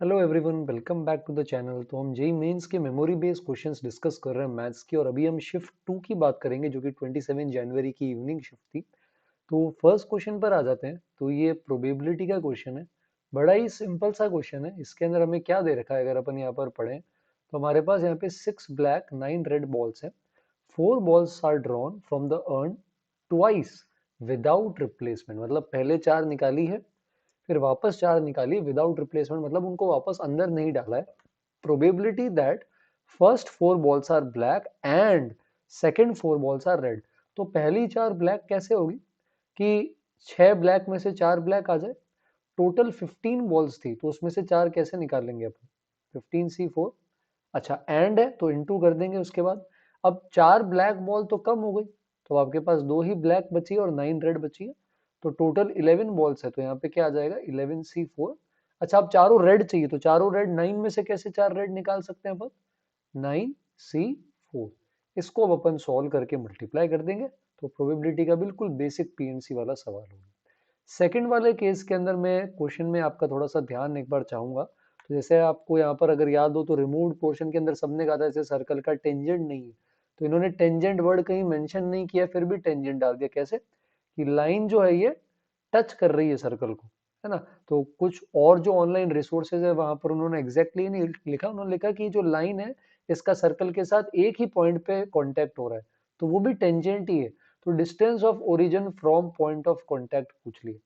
Hello everyone, welcome back to the channel. तो हम JEE mains के मेमोरी बेस्ड क्वेश्चंस डिस्कस कर रहे हैं मैथ्स की, और अभी हम शिफ्ट 2 की बात करेंगे जो कि 27 जनवरी की इवनिंग शिफ्ट थी। तो फर्स्ट क्वेश्चन पर आ जाते हैं। तो ये प्रोबेबिलिटी का क्वेश्चन है। बड़ा ही सिंपल सा क्वेश्चन है। इसके अंदर हमें क्या दे रखा है अगर अपन यहाँ पर पढ़ें तो हमारे पास यहाँ पे 6 ब्लैक 9 रेड बॉल्स है। 4 balls are drawn from the urn twice without replacement, मतलब पहले 4 निकाली है, फिर वापस 4 निकाली विदाउट रिप्लेसमेंट, मतलब उनको वापस अंदर नहीं डाला है। Probability that first 4 balls are black and second 4 balls are red. तो पहली 4 ब्लैक कैसे होगी कि 6 ब्लैक में से 4 ब्लैक आ जाए। टोटल 15 बॉल्स थी तो उसमें से 4 कैसे निकालेंगे अपन? 15C4। अच्छा, एंड है तो इनटू कर देंगे उसके बाद। अब 4 ब्लैक बॉल तो कम हो गई, तो आपके पास 2 ही ब्लैक बची है और 9 रेड बची है। तो टोटल 11 बॉल्स है, तो यहाँ पे क्या आ जाएगा 11C4। अच्छा, अब चारों रेड चाहिए तो चारों रेड 9 में से कैसे 4 रेड निकाल सकते हैं अपन? 9C4। इसको अब अपन सॉल्व करके मल्टीप्लाई कर देंगे। तो प्रोबेबिलिटी का बिल्कुल बेसिक पीएनसी वाला सवाल होगा। सेकंड वाले केस के अंदर मैं क्वेश्चन में आपका थोड़ा सा ध्यान एक बार चाहूंगा। तो जैसे आपको यहाँ पर अगर याद हो तो रिमूव्ड पोर्शन के अंदर सबने कहा था जैसे सर्कल का टेंजेंट नहीं है, तो इन्होंने टेंजेंट वर्ड कहीं मेंशन नहीं किया, फिर भी टेंजेंट डाल दिया। कैसे कि लाइन जो है ये टच कर रही है सर्कल को, है ना। तो कुछ और जो ऑनलाइन रिसोर्सेज है वहां पर उन्होंने एग्जैक्टली नहीं लिखा, उन्होंने लिखा कि जो लाइन है इसका सर्कल के साथ एक ही पॉइंट पे कांटेक्ट हो रहा है, तो वो भी टेंजेंट ही है। तो distance of origin from point of contact पूछ लिया।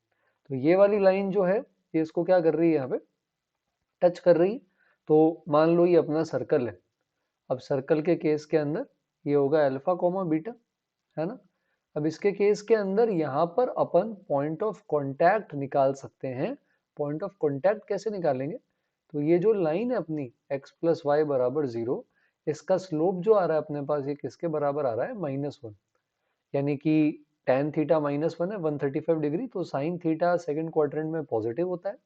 तो ये वाली लाइन जो है ये इसको क्या कर रही है, यहाँ पे टच कर रही है। तो मान लो ये अपना सर्कल है। अब सर्कल के केस के अंदर ये होगा अल्फा कोमा बीटा, है ना। अब इसके केस के अंदर यहाँ पर अपन पॉइंट ऑफ कांटेक्ट निकाल सकते हैं। पॉइंट ऑफ कांटेक्ट कैसे निकालेंगे? तो ये जो लाइन है अपनी x प्लस वाई बराबर 0, इसका स्लोप जो आ रहा है अपने पास ये किसके बराबर आ रहा है? -1। यानी कि tan थीटा -1 है 135 डिग्री, तो साइन थीटा सेकंड क्वाड्रेंट में पॉजिटिव होता है,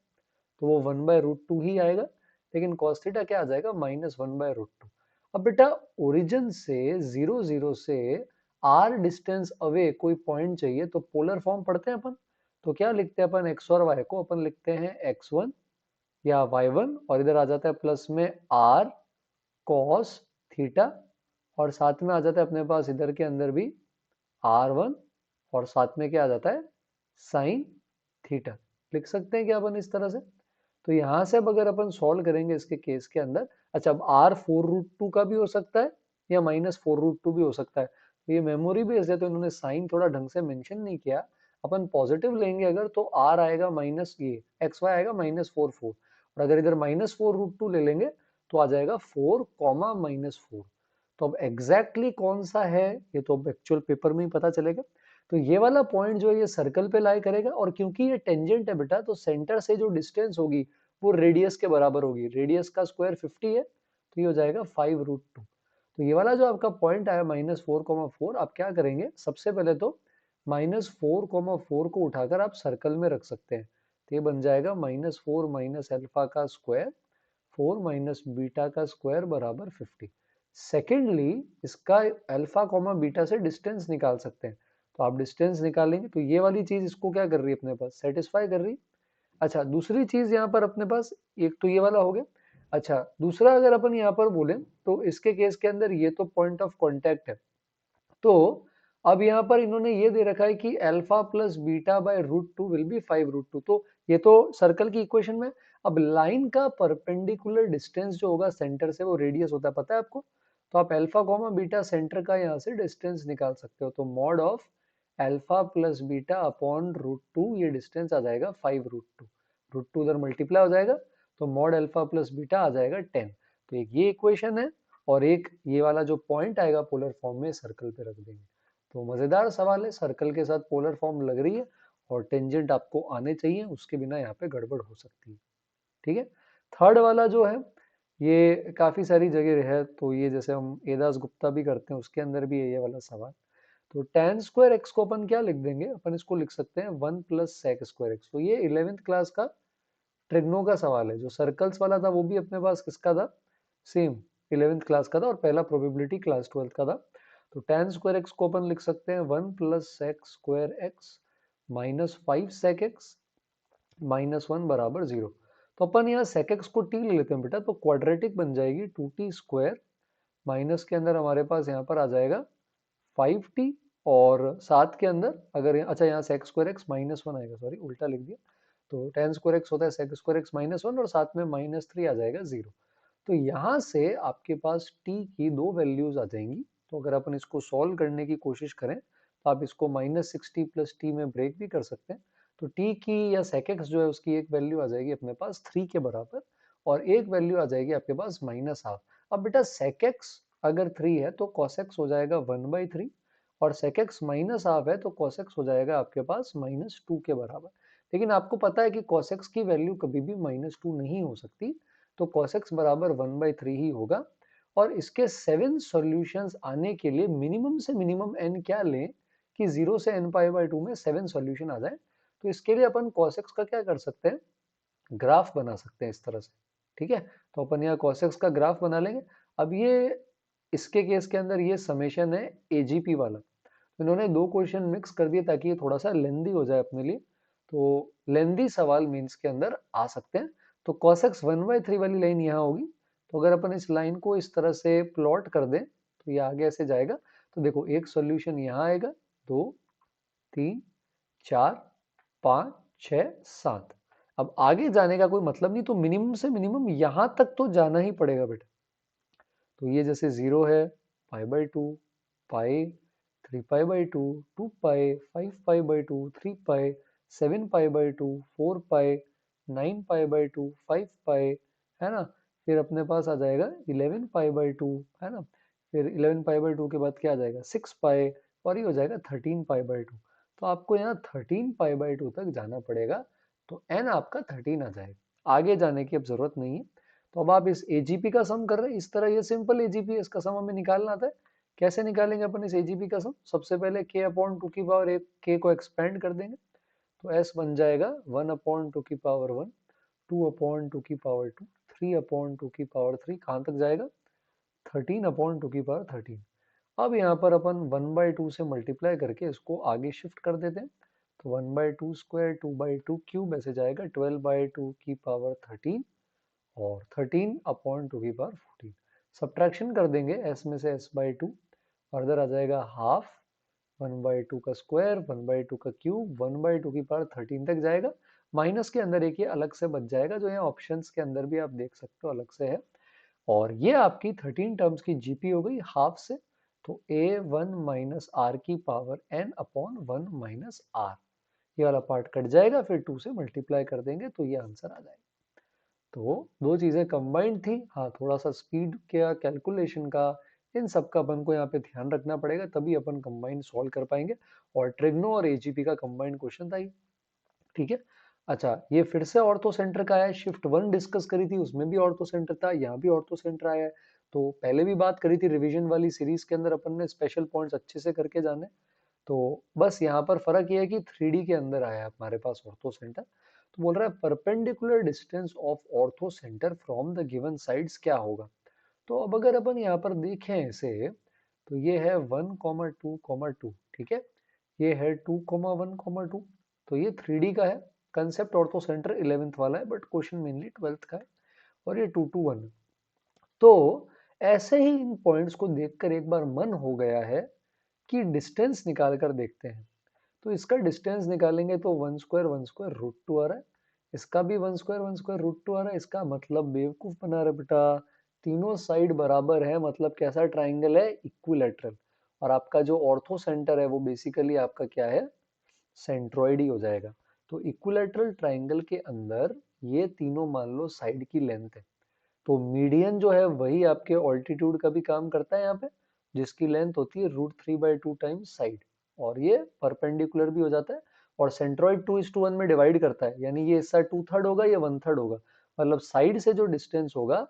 तो वो 1/√2 ही आएगा। लेकिन cos थीटा क्या आ जाएगा? -1/√2। अब बेटा ओरिजिन से 0 0 से r डिस्टेंस अवे कोई पॉइंट चाहिए तो पोलर फॉर्म पढ़ते हैं अपन। तो क्या लिखते हैं अपन? x और y को अपन लिखते हैं x1 या y1, और इधर आ जाता है प्लस में r cos थीटा, और साथ में आ जाता है अपने पास इधर के अंदर भी R1, और साथ में क्या आ जाता है? Sine theta. लिख सकते हैं क्या अपन इस तरह से? तो यहां से अब अगर अपन सॉल्व करेंगे इसके केस के अंदर, अच्छा अब R4√2 का भी हो सकता है या -4√2 भी हो सकता है। तो ये मेमोरी बेस्ड है तो इन्होंने साइन थोड़ा ढंग से मेंशन नहीं किया। अपन पॉजिटिव लेंगे अगर तो R आएगा माइनस, ये XY आएगा -4 4, और अगर इधर -4√2 ले लेंगे तो आ जाएगा 4, -4। तो अब एग्जैक्टली कौन सा है ये तो अब एक्चुअल पेपर में ही पता चलेगा। तो ये वाला पॉइंट जो है ये सर्कल पे लाई करेगा, और क्योंकि ये टेंजेंट है बेटा तो सेंटर से जो डिस्टेंस होगी वो रेडियस के बराबर होगी। रेडियस का स्क्वायर 50 है, तो ये हो जाएगा 5√2। तो ये वाला जो आपका पॉइंट आया -4, 4, आप क्या करेंगे? सबसे पहले तो -4, 4 को उठाकर आप सर्कल में रख सकते हैं। तो ये बन जाएगा -4 माइनस अल्फा का स्क्वायर 4 माइनस बीटा का स्क्वायर बराबर 50। सेकेंडली इसका अल्फा कॉमा बीटा से डिस्टेंस निकाल सकते हैं। तो आप डिस्टेंस निकालेंगे तो ये वाली चीज इसको क्या कर रही है अपने पास? सेटिस्फाई कर रही है। अच्छा, दूसरी चीज यहाँ पर अपने पास एक तो ये वाला हो गया। अच्छा, दूसरा अगर अपन यहाँ पर बोले तो इसके केस के अंदर ये तो पॉइंट ऑफ कांटेक्ट है। तो अब यहाँ पर इन्होंने ये दे रखा है कि alpha plus beta by √2 will be 5√2। तो ये तो सर्कल की इक्वेशन में। अब लाइन का परपेंडिकुलर डिस्टेंस जो होगा सेंटर से वो रेडियस होता है, पता है आपको। तो आप अल्फा कॉमा बीटा सेंटर का यहाँ से डिस्टेंस निकाल सकते हो। तो mod of alpha plus beta upon √2, ये डिस्टेंस आ जाएगा 5√2। √2 उधर मल्टीप्लाई हो जाएगा, तो मॉड अल्फा प्लस बीटा आ जाएगा 10। तो एक ये इक्वेशन है, और एक ये वाला जो पॉइंट आएगा पोलर फॉर्म में सर्कल पे रख देंगे। तो मजेदार सवाल है, सर्कल के साथ पोलर फॉर्म लग रही है और टेंजेंट आपको आने चाहिए, उसके बिना यहाँ पे गड़बड़ हो सकती है। ठीक है। थर्ड वाला जो है ये काफी सारी जगह है, तो ये जैसे हम एदास गुप्ता भी करते हैं उसके अंदर भी है ये वाला सवाल। तो tan स्क्वायर एक्स को अपन क्या लिख देंगे? अपन इसको लिख सकते हैं 1 प्लस सेक स्क्वायर एक्स। तो ये 11th क्लास का ट्रिग्नो का सवाल है। जो सर्कल्स वाला था वो भी अपने पास किसका था? सेम 11th क्लास का था, और पहला प्रोबेबिलिटी क्लास 12th का था। तो tan स्क्वायर एक्स को अपन लिख सकते हैं 1 plus sec square x minus 5 sec x -1 बराबर 0। तो तो अपन यहाँ sec x को t ले लेते हैं बेटा, तो क्वाड्रेटिक बन जाएगी 2t स्क्वायर, माइनस के अंदर हमारे पास यहाँ पर आ जाएगा 5t, और साथ के अंदर अगर अच्छा यहाँ sec square x minus one आएगा, सॉरी उल्टा लिख दिया, तो tan स्क्वायर x होता है sec square x minus one, और साथ में -3 आ जाएगा 0। तो यहाँ से आपके पास t की दो वैल्यूज आ जाएंगी। तो अगर अपन इसको सॉल्व करने की कोशिश करें तो आप इसको -60 प्लस t में ब्रेक भी कर सकते हैं। तो t की या sec x जो है उसकी एक वैल्यू आ जाएगी अपने पास 3 के बराबर, और एक वैल्यू आ जाएगी आपके पास -हाफ। अब बेटा sec x अगर 3 है तो cos x हो जाएगा 1/3, और sec x -हाफ है तो cos x हो जाएगा आपके पास -2 के बराबर। लेकिन आपको पता है कि cos x की वैल्यू कभी भी -2 नहीं हो सकती, तो cos x बराबर 1/3 ही होगा। और इसके 7 सॉल्यूशंस आने के लिए मिनिमम से मिनिमम n क्या लें कि 0 से n पाई बाय 2 में 7 सॉल्यूशन आ जाए। तो इसके लिए अपन cos x का क्या कर सकते हैं, ग्राफ बना सकते हैं इस तरह से। ठीक है, तो अपन यहाँ cos x का ग्राफ बना लेंगे। अब ये इसके केस के अंदर ये समेशन है AGP वाला, तो इन्होंने दो क्वेश्चन मिक्स कर दिए ताकि ये थोड़ा सा लेंदी हो जाए अपने लिए। तो लेंदी सवाल मीन्स के अंदर आ सकते हैं। तो cos x 1/3 वाली लाइन यहाँ होगी। तो अगर अपन इस लाइन को इस तरह से प्लॉट कर दें तो ये आगे ऐसे जाएगा। तो देखो एक सॉल्यूशन यहाँ आएगा, 2 3 4 5 6 7। अब आगे जाने का कोई मतलब नहीं, तो मिनिमम से मिनिमम यहाँ तक तो जाना ही पड़ेगा बेटा। तो ये जैसे 0 है, π/2, पाई, 3π/2, 2π, 5π/2, 3π, 7π/2, 4π, 9π/2, 5π, है ना। फिर अपने पास आ जाएगा 11π/2, है ना। फिर 11π/2 के बाद क्या आ जाएगा 6π, और ये हो जाएगा 13π/2। तो आपको यहाँ 13π/2 तक जाना पड़ेगा, तो n आपका 13 आ जाएगा। आगे जाने की अब जरूरत नहीं है। तो अब आप इस AGP का सम कर रहे हैं, इस तरह ये सिंपल AGP है, इसका सम हमें निकालना आता है। कैसे निकालेंगे अपन इस AGP का सम, सबसे पहले k/2 की पावर एक k को एक्सपेंड कर देंगे, तो s बन जाएगा 1/2 की पावर 1, 2/2 की पावर 2, 3/2 की पावर 3, कहाँ तक जाएगा 13/2 की पावर 13। अब यहाँ पर अपन 1/2 से मल्टीप्लाई करके इसको आगे शिफ्ट कर देते हैं। तो 1/2 स्क्वायर 2/2 क्यूब ऐसे जाएगा 12/2 की पावर 13, और 13/2 की पावर 14। सब्ट्रैक्शन कर देंगे s में से s/2, फर्दर आ जाएगा हाफ, 1/2 का स्क्वायर, 1/2 का क्यूब, 1/2 की पावर 13 तक जाएगा। माइनस के अंदर एक ये अलग से बच जाएगा, जो यहाँ ऑप्शंस के अंदर भी आप देख सकते हो अलग से है। और ये आपकी 13 टर्म्स की जीपी हो गई हाफ से। तो a1 माइनस आर की पावर n/1 माइनस आर, ये वाला पार्ट कट जाएगा, फिर 2 से मल्टीप्लाई कर देंगे तो ये आंसर आ जाएगा। तो दो चीजें कंबाइंड थी, हाँ थोड़ा सा स्पीड का कैलकुलेशन का इन सब का अपन को यहाँ पे ध्यान रखना पड़ेगा, तभी अपन कंबाइंड सॉल्व कर पाएंगे। और ट्रिग्नो और AGP का कंबाइंड क्वेश्चन था ये। ठीक है, अच्छा ये फिर से ऑर्थो सेंटर का है, शिफ्ट 1 डिस्कस करी थी उसमें भी ऑर्थो सेंटर था, यहाँ भी ऑर्थो सेंटर आया है। तो पहले भी बात करी थी रिवीजन वाली सीरीज के अंदर अपन ने स्पेशल पॉइंट्स अच्छे से करके जाने। तो बस यहाँ पर फर्क ये है कि 3D के अंदर आया है हमारे पास ऑर्थो सेंटर। तो बोल रहा है perpendicular distance of ortho centre from the given sides क्या होगा। तो अब अगर अपन यहाँ पर देखें इसे, तो ये है 1,2,2, ठीक है, ये है 2,1,2। तो ये 3D का है, कंसेप्ट ऑर्थो सेंटर 11th वाला है, बट क्वेश्चन मेनली 12th का है। और ये 2,2,1। तो ऐसे ही इन पॉइंट्स को देखकर एक बार मन हो गया है कि डिस्टेंस निकाल कर देखते हैं। तो इसका डिस्टेंस निकालेंगे तो 1 स्क्वायर √2 आ रहा है, इसका भी 1 स्क्वायर √2 आ रहा है। इसका मतलब बेवकूफ बना रहा बेटा, तीनों साइड बराबर है, मतलब कैसा ट्राइंगल है, इक्विलेटरल। और आपका जो ऑर्थो सेंटर है वो बेसिकली आपका क्या है, सेंट्रॉइड ही हो जाएगा। तो इक्विलेटरल ट्राइंगल के अंदर ये तीनों मान लो साइड की लेंथ है। तो मीडियन जो है वही आपके ऑल्टीट्यूड का भी काम करता है यहाँ पे, जिसकी लेंथ होती है √3/2 टाइम्स साइड, और ये परपेंडिकुलर भी हो जाता है। और सेंट्रॉइड 2:1 में डिवाइड करता है, यानी ये हिस्सा 2/3 होगा, ये 1/3 होगा। मतलब साइड से जो डिस्टेंस होगा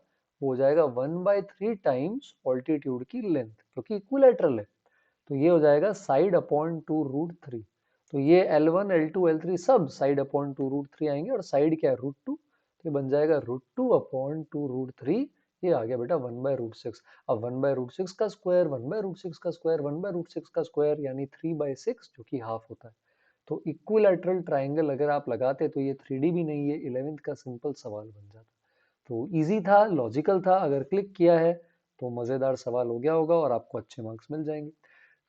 वो हो जाएगा 1/3 टाइम्स ऑल्टीट्यूड की लेंथ, क्योंकि इक्विलेटरल है। तो ये हो जाएगा साइड अपॉन 2√3। तो ये L1 L2 L3 सब साइड अपॉन 2√3 आएंगे, और साइड क्या है √2, तो ये बन जाएगा √2/2√3। ये आ गया बेटा 1/√6। अब 1/√6 का स्क्वायर, 1/√6 का स्क्वायर, 1/√6 का स्क्वायर, यानी 3/6, जो कि हाफ होता है। तो इक्विलैटरल ट्राइंगल अगर आप लगाते तो ये 3D भी नहीं, ये 11th का सिंपल सवाल बन जाता। तो इजी था, लॉजिकल था, अगर क्लिक किया है तो मज़ेदार सवाल हो गया होगा और आपको अच्छे मार्क्स मिल जाएंगे।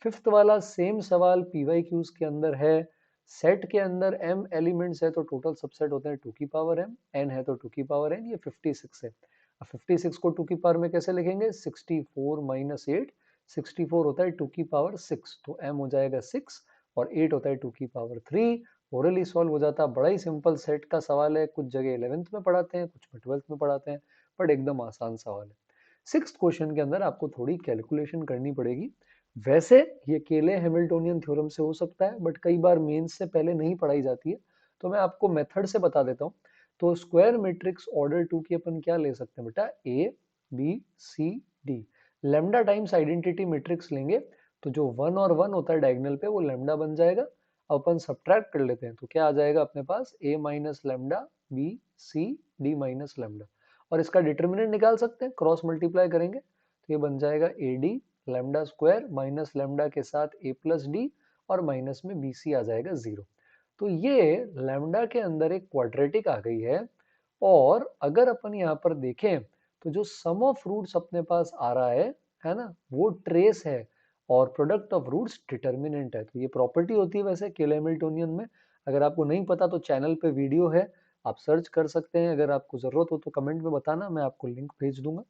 फिफ्थ वाला सेम सवाल पीवाईक्यूज के अंदर है। सेट के अंदर m एलिमेंट्स है तो टोटल सबसेट होते हैं 2 की पावर m, n है तो 2 की पावर n, ये 56 है। अब 56 को 2 की पावर में कैसे लिखेंगे, 64 माइनस 8, 64 होता है 2 की पावर 6, तो m हो जाएगा 6 और 8 होता है 2 की पावर 3। ओरली सॉल्व हो जाता, बड़ा ही सिंपल सेट का सवाल है, कुछ जगह 11th में पढ़ाते हैं, कुछ में 12th में पढ़ाते हैं, बट एकदम आसान सवाल है। सिक्स्थ क्वेश्चन के अंदर आपको थोड़ी कैलकुलेशन करनी पड़ेगी। वैसे ये केले हैमिल्टोनियन थ्योरम से हो सकता है, बट कई बार मेंस से पहले नहीं पढ़ाई जाती है, तो मैं आपको मेथड से बता देता हूँ। तो स्क्वायर मैट्रिक्स ऑर्डर 2 की अपन क्या ले सकते हैं बेटा, A B C D, lambda times identity matrix लेंगे तो जो 1 और 1 होता है डायगोनल पे वो लेमडा बन जाएगा। अपन सब्ट्रैक्ट कर लेते हैं तो क्या आ जाएगा अपने पास, A minus lambda B C D minus lambda, और इसका डिटर्मिनेंट निकाल सकते हैं, क्रॉस मल्टीप्लाई करेंगे तो ये बन जाएगा A D lambda square minus lambda के साथ ए प्लस डी और माइनस में बी सी आ जाएगा 0। तो ये लेमडा के अंदर एक क्वाड्रेटिक आ गई है, और अगर अपन यहाँ पर देखें तो जो सम ऑफ रूट्स अपने पास आ रहा है ना, वो ट्रेस है और प्रोडक्ट ऑफ रूट्स डिटर्मिनेंट है। तो ये प्रॉपर्टी होती है वैसे केले हैमिल्टोनियन में। अगर आपको नहीं पता तो चैनल पे वीडियो है, आप सर्च कर सकते हैं, अगर आपको जरूरत हो तो कमेंट में बताना, मैं आपको लिंक भेज दूंगा।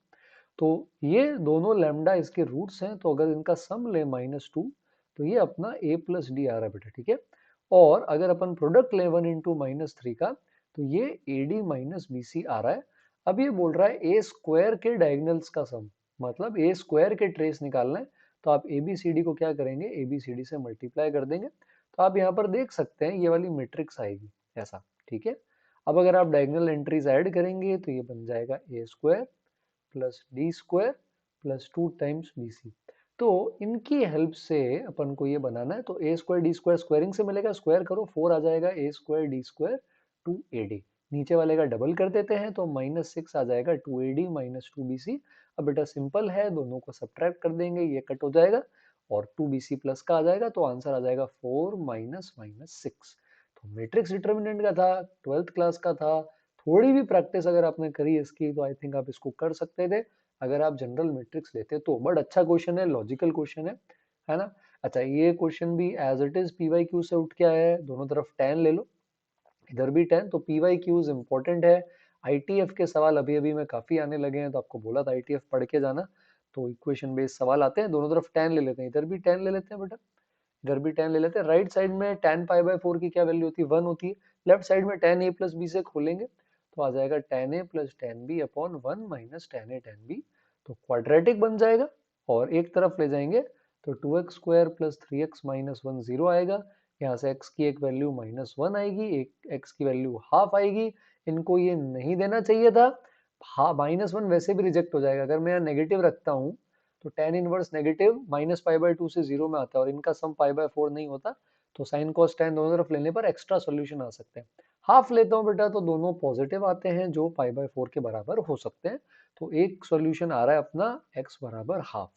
तो ये दोनों लैम्डा इसके रूट्स हैं, तो अगर इनका सम ले -2 तो ये अपना a प्लस डी आ रहा है बेटा, ठीक है। और अगर अपन प्रोडक्ट ले 1 इंटू -3 का तो ये A D minus B C आ रहा है। अब ये बोल रहा है ए स्क्वायर के डायगनल्स का सम, मतलब ए स्क्वायर के ट्रेस निकालना है, तो आप ए बी सी डी को क्या करेंगे, ए बी सी डी से मल्टीप्लाई कर देंगे, तो आप यहाँ पर देख सकते हैं ये वाली मैट्रिक्स आएगी ऐसा, ठीक है। अब अगर आप डायगोनल एंट्रीज ऐड करेंगे तो ये बन जाएगा A square plus D square plus 2 times B C. तो इनकी हेल्प से अपन को ये बनाना है, तो A square D square squaring से मिलेगा, स्क्वायर करो 4 आ जाएगा A square D square 2 A D, नीचे वाले का डबल कर देते हैं तो -6 आ जाएगा 2 A D minus 2 B C. अब बेटा सिंपल है, दोनों को सब्ट्रैक्ट कर देंगे, ये कट हो जाएगा और 2 बी सी प्लस का आ जाएगा, तो आंसर आ जाएगा 4 माइनस माइनस 6। तो मैट्रिक्स डिटर्मिनेंट का था, 12th क्लास का था, थोड़ी भी प्रैक्टिस अगर आपने करी इसकी तो आई थिंक आप इसको कर सकते थे अगर आप जनरल मैट्रिक्स लेते तो। बट अच्छा क्वेश्चन है, लॉजिकल क्वेश्चन है ना। अच्छा ये क्वेश्चन भी as it is P Y Q से उठ के आया है, दोनों तरफ 10 ले लो, इधर भी 10, तो पीवाई क्यूज इंपॉर्टेंट है। आईटीएफ के सवाल अभी अभी में काफी आने लगे हैं, तो आपको बोला था आईटीएफ पढ़ के जाना, तो इक्वेशन बेस्ड सवाल आते हैं, दोनों तरफ 10 ले लेते हैं, इधर भी 10 ले लेते हैं बेटा, इधर भी 10 ले लेते हैं। राइट साइड में tan पाई बाय 4 की क्या वैल्यू होती है, 1 होती है। लेफ्ट साइड में tan a प्लस बी से खोलेंगे तो आ जाएगा tan a plus tan b upon 1 minus tan a tan b, तो क्वाड्रेटिक बन जाएगा। और एक तरफ ले जाएंगे तो 2x square plus 3x minus 1 0 आएगा, यहाँ से x की एक वैल्यू -1 आएगी, एक x की वैल्यू हाफ आएगी। इनको ये नहीं देना चाहिए था, -1 वैसे भी रिजेक्ट हो जाएगा, अगर मैं यहाँ नेगेटिव रखता हूँ तो tan inverse negative minus pi by 2 से 0 में आता है और इनका सम पाई बाय 4 नहीं होता, तो साइन कॉस tan दोनों तरफ लेने पर एक्स्ट्रा सॉल्यूशन आ सकते हैं। हाफ लेता हूँ बेटा तो दोनों पॉजिटिव आते हैं जो पाई बाय 4 के बराबर हो सकते हैं, तो एक सॉल्यूशन आ रहा है अपना x बराबर हाफ,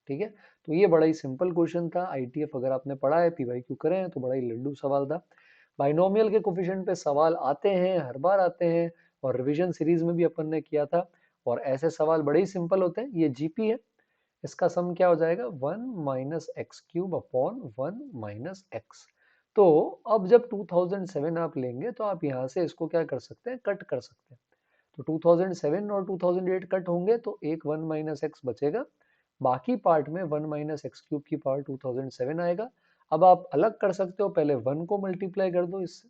ठीक है। तो ये बड़ा ही सिंपल क्वेश्चन था, आईटीएफ अगर आपने पढ़ा है पीवाईक्यू करें तो बड़ा ही लड्डू सवाल था। बाइनोमियल के कोफिशिएंट पे सवाल आते हैं, हर बार आते हैं, और रिवीजन सीरीज में भी अपन ने किया था, और ऐसे सवाल बड़े ही सिंपल होते हैं। ये जीपी है, इसका सम क्या हो जाएगा 1 minus x cube upon 1 minus X. तो अब जब 2007 आप लेंगे तो आप यहाँ से इसको क्या कर सकते हैं, कट कर सकते हैं। तो 2007 और 2008 कट होंगे तो एक 1 माइनस एक्स बचेगा, बाकी पार्ट में 1 माइनस एक्स क्यूब की पावर 2007 आएगा। अब आप अलग कर सकते हो, पहले 1 को मल्टीप्लाई कर दो इससे,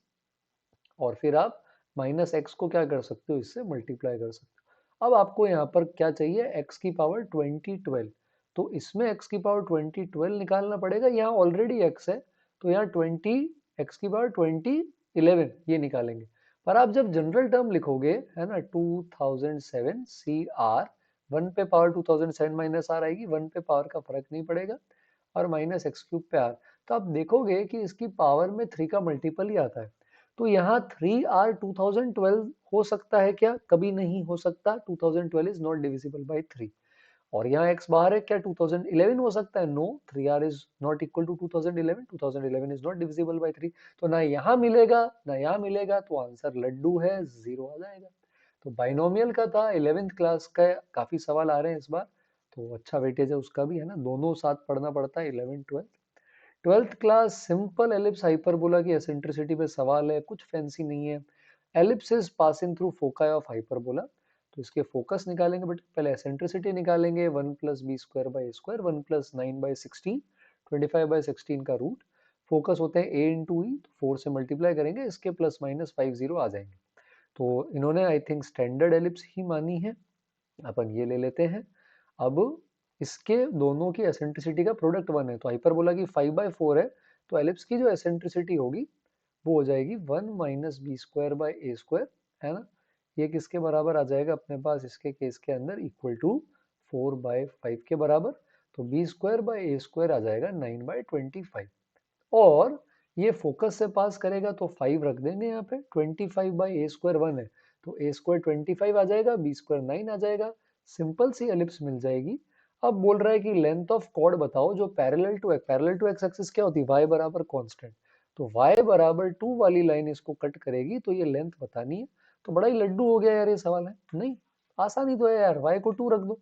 और फिर आप माइनस एक्स को क्या कर सकते हो, इससे मल्टीप्लाई कर सकते हो। अब आपको यहाँ पर क्या चाहिए, एक्स की पावर 2012, तो इसमें एक्स की पावर 2012 निकालना पड़ेगा, यहाँ ऑलरेडी एक्स है तो यहाँ 20 एक्स की पावर 2011 ये निकालेंगे। पर आप जब जनरल टर्म लिखोगे है ना, 2007 सी आर, 1 पे पावर 2007 माइनस आर आएगी, 1 पे पावर का फर्क नहीं पड़ेगा, और माइनस एक्स क्यूब पे आर, तो आप देखोगे कि इसकी पावर में 3 का मल्टीपल ही आता है। तो यहाँ 3R 2012 हो सकता है क्या, कभी नहीं हो सकता, 2012 इज नॉट डिविजिबल बाय 3। और यहाँ x बाहर है, क्या 2011 हो सकता है? No, 3r is not equal to 2011, 2011 is not divisible by 3, तो ना यहाँ मिलेगा ना यहाँ मिलेगा, तो आंसर लड्डू है, 0 आ जाएगा। तो बाइनोमियल का था, 11th क्लास का काफी सवाल आ रहे हैं इस बार, तो अच्छा वेटेज है उसका भी, है ना, दोनों साथ पढ़ना पड़ता है, 11 12। 12th class simple ellipse hyperbola की एसेंट्रिसिटी पे सवाल है, कुछ फैंसी नहीं है। Ellipse is passing through foci of hyperbola, तो इसके फोकस निकालेंगे, बट पहले एसेंट्रिसिटी निकालेंगे, 1 plus B square by square, 1 plus 9 by 16, 25/16 का रूट। फोकस होते हैं ए इंटू ई, 4 से मल्टीप्लाई करेंगे, इसके प्लस माइनस 50 आ जाएंगे। तो इन्होंने आई थिंक स्टैंडर्ड एलिप्स ही मानी है, अपन ये ले लेते हैं। अब इसके दोनों की एसेंट्रिसिटी का प्रोडक्ट 1 है, तो हाइपरबोला की 5/4 है, तो एलिप्स की जो एसेंट्रिसिटी होगी वो हो जाएगी 1 minus B square by A square, है ना। ये किसके बराबर आ जाएगा अपने पास इसके केस के अंदर, इक्वल टू 4/5 के बराबर। तो B square by A square आ जाएगा 9/25, और ये फोकस से पास करेगा तो 5 रख देंगे यहाँ पे, 25/a² 1 है, तो a² 25 आ जाएगा, b² 9 आ जाएगा, सिंपल सी एलिप्स मिल जाएगी। अब बोल रहा है कि लेंथ ऑफ कॉर्ड बताओ जो पैरेलल टू एक्स एक्सिस क्या होती है, y बराबर कांस्टेंट, तो y बराबर 2 वाली लाइन इसको कट करेगी, तो ये लेंथ बतानी है। तो बड़ा ही लड्डू हो गया यार ये सवाल, है नहीं, आसानी तो है यार, y को 2 रख दो,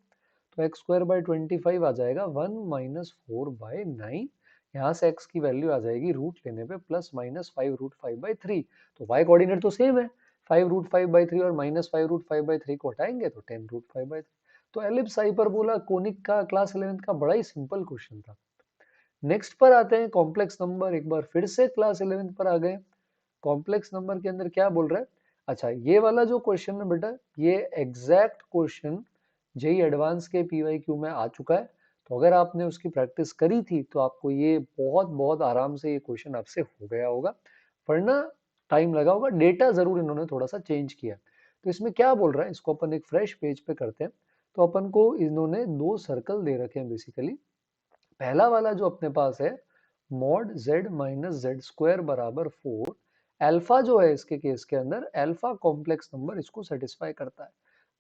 तो x² 25 आ जाएगा 1 माइनस 4/9, यहाँ से x की वैल्यू आ जाएगी रूट लेने पे प्लस माइनस 5√5/3, तो y कोऑर्डिनेट तो सेम है, 5√5/3 और माइनस 5√5/3 को हटाएंगे तो 10√5/3। तो एलिप्स हाइपरबोला कोनिक का क्लास 11th का बड़ा ही सिंपल क्वेश्चन था। नेक्स्ट पर आते हैं कॉम्प्लेक्स नंबर, एक बार फिर से क्लास 11th पर आ गए। कॉम्प्लेक्स नंबर के अंदर क्या बोल रहा है, अच्छा ये वाला जो क्वेश्चन है बेटा, ये एग्जैक्ट क्वेश्चन जेई एडवांस के पीवाईक्यू में आ चुका है, तो अगर आपने उसकी प्रैक्टिस करी थी तो आपको ये बहुत बहुत आराम से ये क्वेश्चन आपसे हो गया होगा, वरना टाइम लगा होगा, डेटा जरूर इन्होंने थोड़ा सा चेंज किया। तो इसमें क्या बोल रहा है, इसको अपन एक फ्रेश पेज पे करते हैं। तो अपन को इन्होंने दो सर्कल दे रखे हैं बेसिकली। पहला वाला जो अपने पास है, mod z minus Z square बराबर 4, अल्फा जो है इसके केस के अंदर अल्फा कॉम्प्लेक्स नंबर इसको सेटिस्फाई करता है,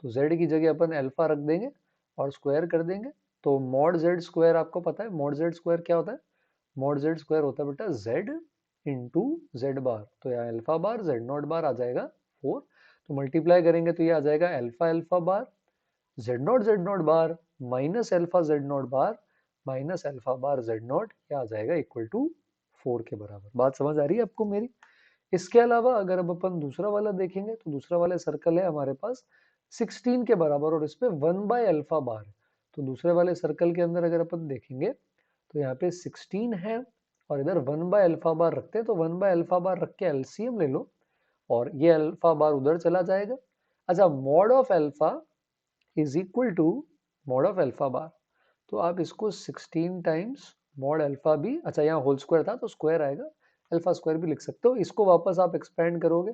तो z की जगह अपन अल्फा रख देंगे और स्क्वायर कर देंगे। तो मॉड z स्क्वायर आपको पता है, मॉड z स्क्वायर क्या होता है, मॉड z स्क्वायर होता है बेटा z इंटू जेड बार, तो यहाँ अल्फा बार जेड नॉट बार आ जाएगा 4, तो मल्टीप्लाई करेंगे तो ये आ जाएगा alpha alpha bar Z naught bar minus alpha Z naught bar minus alpha bar Z not, क्या आ जाएगा इक्वल टू 4 के बराबर। बात समझ आ रही है आपको मेरी। इसके अलावा अगर अब अपन दूसरा वाला देखेंगे, तो दूसरा वाला सर्कल है हमारे पास 16 के बराबर और इस पे 1/अल्फा बार, तो दूसरे वाले सर्कल के अंदर अगर अपन देखेंगे तो यहाँ पे 16 है और इधर 1/अल्फा बार रखते हैं, तो 1/अल्फा बार रख के एलसीएम ले लो और ये अल्फा बार उधर चला जाएगा। अच्छा, mod of alpha is equal to mod of alpha bar, तो आप इसको 16 टाइम्स मॉड अल्फा भी, अच्छा यहाँ होल स्क्वायर था तो स्क्वायर आएगा, अल्फा स्क्वायर भी लिख सकते हो, इसको वापस आप एक्सपेंड करोगे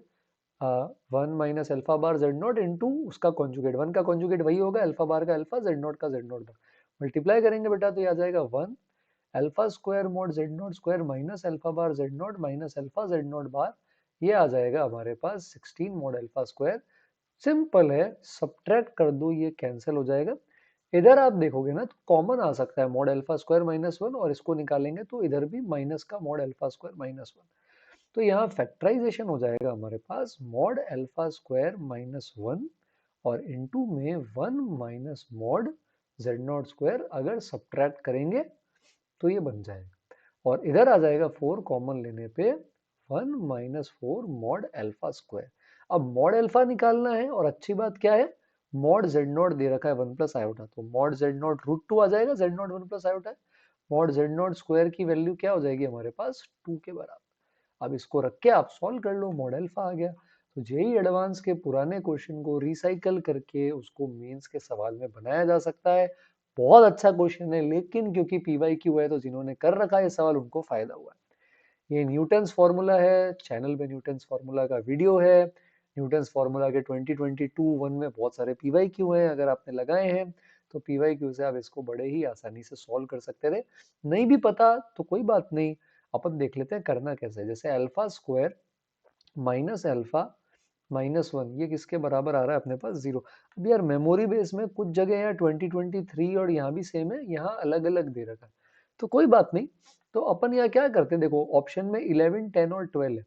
1 minus alpha bar Z naught into उसका कॉन्जुगेट, 1 का कॉन्जुगेट वही होगा अल्फा बार का अल्फा, जेड नॉट का जेड नॉट बार, मल्टीप्लाई करेंगे बेटा तो ये आ जाएगा 1 alpha square mod Z naught square minus alpha bar Z naught minus alpha Z naught bar, ये आ जाएगा हमारे पास 16 मॉड अल्फा स्क्वायर। सिंपल है, सब्ट्रैक्ट कर दो, ये कैंसिल हो जाएगा। इधर आप देखोगे ना तो कॉमन आ सकता है मॉड अल्फा स्क्वायर -1, और इसको निकालेंगे तो इधर भी माइनस का मॉड अल्फा स्क्वायर -1, तो यहाँ फैक्टराइजेशन हो जाएगा हमारे पास मॉड अल्फा स्क्वायर -1 और इनटू में 1 minus mod Z naught square, अगर सब्ट्रैक्ट करेंगे तो ये बन जाएगा, और इधर आ जाएगा 4 कॉमन लेने पे 1 माइनस 4 मॉड अल्फा स्क्वायर। अब मॉड अल्फा निकालना है, और अच्छी बात क्या है, मॉड जेड नॉट दे रखा है 1 प्लस आयोटा, तो मॉड जेड नॉट √2 आ जाएगा, जेड नॉट 1 प्लस आयोटा है, मॉड जेड नॉट स्क्वायर की वैल्यू क्या हो जाएगी हमारे पास 2 के बराबर। अब इसको रख के आप सॉल्व कर लो, मॉड अल्फा आ गया। तो जेई एडवांस के पुराने क्वेश्चन को रिसाइकल करके उसको मेंस के सवाल में बनाया जा सकता है, बहुत अच्छा क्वेश्चन है, लेकिन क्योंकि पीवाईक्यू है तो जिन्होंने कर रखा है सवाल उनको फायदा हुआ है। ये न्यूटन्स फार्मूला है, चैनल पे न्यूटन्स फार्मूला का वीडियो है, न्यूटन्स फार्मूला के 2022-1 में बहुत सारे पीवाईक्यू हैं, अगर आपने लगाए हैं तो पीवाईक्यू से आप इसको बड़े ही आसानी से सॉल्व कर सकते थे। नहीं भी पता तो कोई बात नहीं, अपन देख लेते हैं करना कैसे है। जैसे अल्फा स्क्वायर माइनस अल्फा -1 ये किसके बराबर आ रहा है अपने पास 0। अब यार मेमोरी बेस में कुछ जगह यहाँ 2023 और यहाँ भी सेम है, यहाँ अलग-अलग दे रखा है। तो कोई बात नहीं, तो अपन यहाँ क्या करते हैं, देखो ऑप्शन में 11, 10 और 12 है,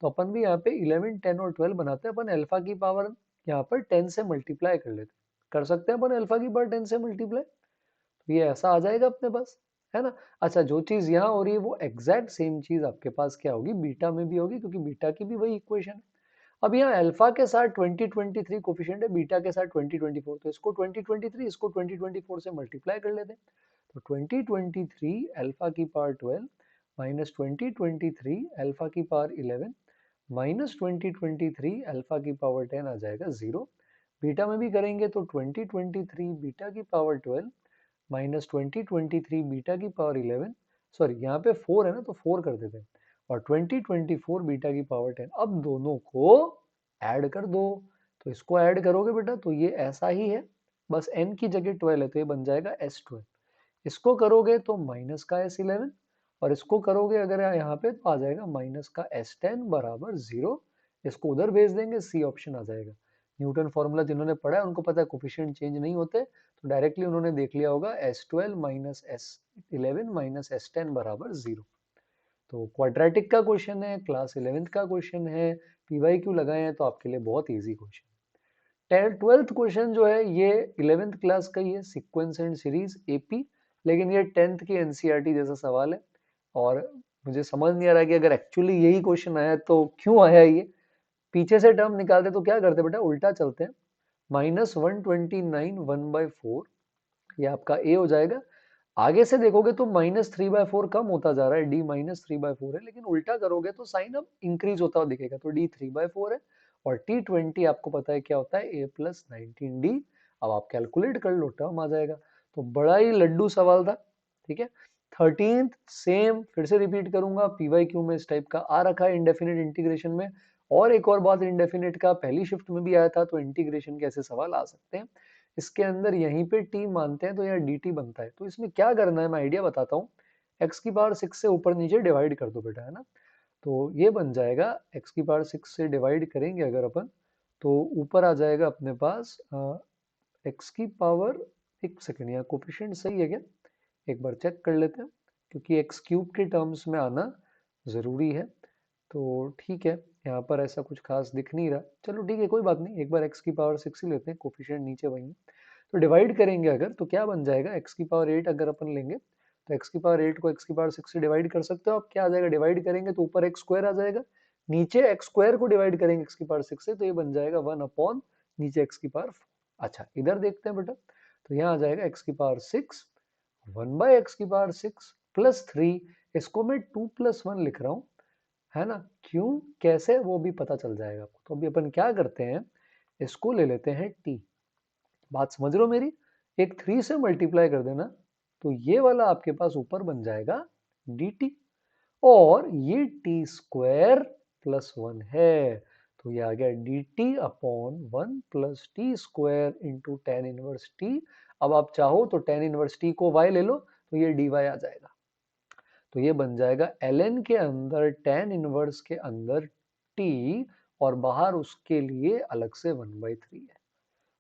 तो अपन भी यहाँ पे 11, 10 और 12 बनाते हैं। अपन अल्फा की पावर यहाँ पर 10 से मल्टीप्लाई कर लेते हैं। कर सकते हैं अपन अल्फा की पावर 10 से मल्टीप्लाई, तो ये ऐसा आ जाएगा अपने पास, है ना। अच्छा, जो चीज यहाँ हो रही है वो एग्जैक्ट सेम चीज आपके पास क्या होगी, बीटा में भी होगी, क्योंकि बीटा की भी वही इक्वेशन है। अब यहाँ अल्फा के साथ 2023 कोफिशिएंट है, बीटा के साथ 2024, तो इसको 2023 इसको 2024 से मल्टीप्लाई कर लेते हैं। तो 2023 अल्फा की पावर 12 माइनस 2023 अल्फा की पावर 11 माइनस 2023 अल्फा की पावर 10 आ जाएगा 0। बीटा में भी करेंगे तो 2023 बीटा की पावर 12 माइनस 2023 बीटा की पावर 11, सॉरी यहाँ पे 4 है ना, तो 4 कर देते हैं, और 2024 बीटा की पावर 10। अब दोनों को ऐड कर दो, तो इसको ऐड करोगे बेटा तो ये ऐसा ही है, बस n की जगह 12 है तो ये बन जाएगा S12। इसको करोगे तो माइनस का S11, और इसको करोगे अगर यहाँ पे तो आ जाएगा माइनस का S10 बराबर 0। इसको उधर भेज देंगे, सी ऑप्शन आ जाएगा। न्यूटन फॉर्मूला जिन्होंने पढ़ा है उनको पता है कोफिशिएंट चेंज नहीं होते, तो डायरेक्टली उन्होंने देख लिया होगा S12 minus S11 minus S10 बराबर 0। तो क्वाड्रेटिक का क्वेश्चन है, क्लास 11th का क्वेश्चन है, PYQ लगाए हैं तो आपके लिए बहुत इजी क्वेश्चन। 12th क्वेश्चन जो है ये 11th क्लास का ही है, सीक्वेंस एंड सीरीज AP, लेकिन ये 10th की NCERT जैसा सवाल है, और मुझे समझ नहीं आ रहा कि अगर एक्चुअली यही क्वेश्चन आया तो क्यों आया ये। पीछे से टर्म निकालते तो क्या करते बेटा, उल्टा चलते हैं। -129 1/4 ये आपका ए हो जाएगा। आगे से देखोगे तो -3/4 कम होता जा रहा है, d -3/4 है, लेकिन उल्टा करोगे तो साइन अब इंक्रीज होता हुआ दिखेगा, तो d 3/4 है, और t20 आपको पता है क्या होता है, a + 19d। अब आप कैलकुलेट कर लो, टर्म आ जाएगा। तो बड़ा ही लड्डू सवाल था, ठीक है। 13th सेम फिर से रिपीट करूंगा, PYQ में इस टाइप का आ रखा है इंडेफिनिट इंटीग्रेशन में। और एक और बात, इंडेफिनिट का पहली शिफ्ट में भी आया था, तो इंटीग्रेशन के ऐसे सवाल आ सकते हैं। इसके अंदर यहीं पे t मानते हैं तो यहाँ dt बनता है, तो इसमें क्या करना है मैं आइडिया बताता हूँ। x की पावर 6 से ऊपर नीचे डिवाइड कर दो बेटा, है ना। तो ये बन जाएगा x की पावर 6 से डिवाइड करेंगे अगर अपन, तो ऊपर आ जाएगा अपने पास x की पावर, एक सेकेंड यहाँ कोफिशिएंट सही है क्या, एक बार चेक कर लेते हैं, क्योंकि x क्यूब के टर्म्स में आना जरूरी है। तो ठीक है, यहाँ पर ऐसा कुछ खास दिख नहीं रहा, चलो ठीक है कोई बात नहीं, एक बार x की पावर 6 ही लेते हैं, कोफिशिएंट नीचे वही है। तो डिवाइड करेंगे अगर तो क्या बन जाएगा, x की पावर 8 अगर अपन लेंगे तो x की पावर 8 को x की पावर 6 से डिवाइड कर सकते हो। अब क्या आ जाएगा, डिवाइड करेंगे तो ऊपर x स्क्वायर आ जाएगा, नीचे x स्क्वायर को डिवाइड करेंगे x की पावर 6 से, तो ये बन जाएगा 1 अपॉन नीचे x की पावर 4। अच्छा इधर देखते हैं बेटा, तो यहाँ आ जाएगा x की पावर 6 1/x की पावर 6 प्लस 3, इसको मैं 2 + 1 लिख रहा हूँ, है ना। क्यों कैसे वो भी पता चल जाएगा आपको। तो अभी अपन क्या करते हैं, इसको ले लेते हैं t, बात समझ रहे हो मेरी, एक 3 से मल्टीप्लाई कर देना, तो ये वाला आपके पास ऊपर बन जाएगा dt, और ये टी स्क्वायर प्लस 1 है, तो ये आ गया dt upon 1 plus T square into tan inverse T. अब आप चाहो तो टेन इनवर्स टी को y ले लो, तो ये dy आ जाएगा, तो ये बन जाएगा ln के अंदर टेन इनवर्स के अंदर t, और बाहर उसके लिए अलग से 1/3 है।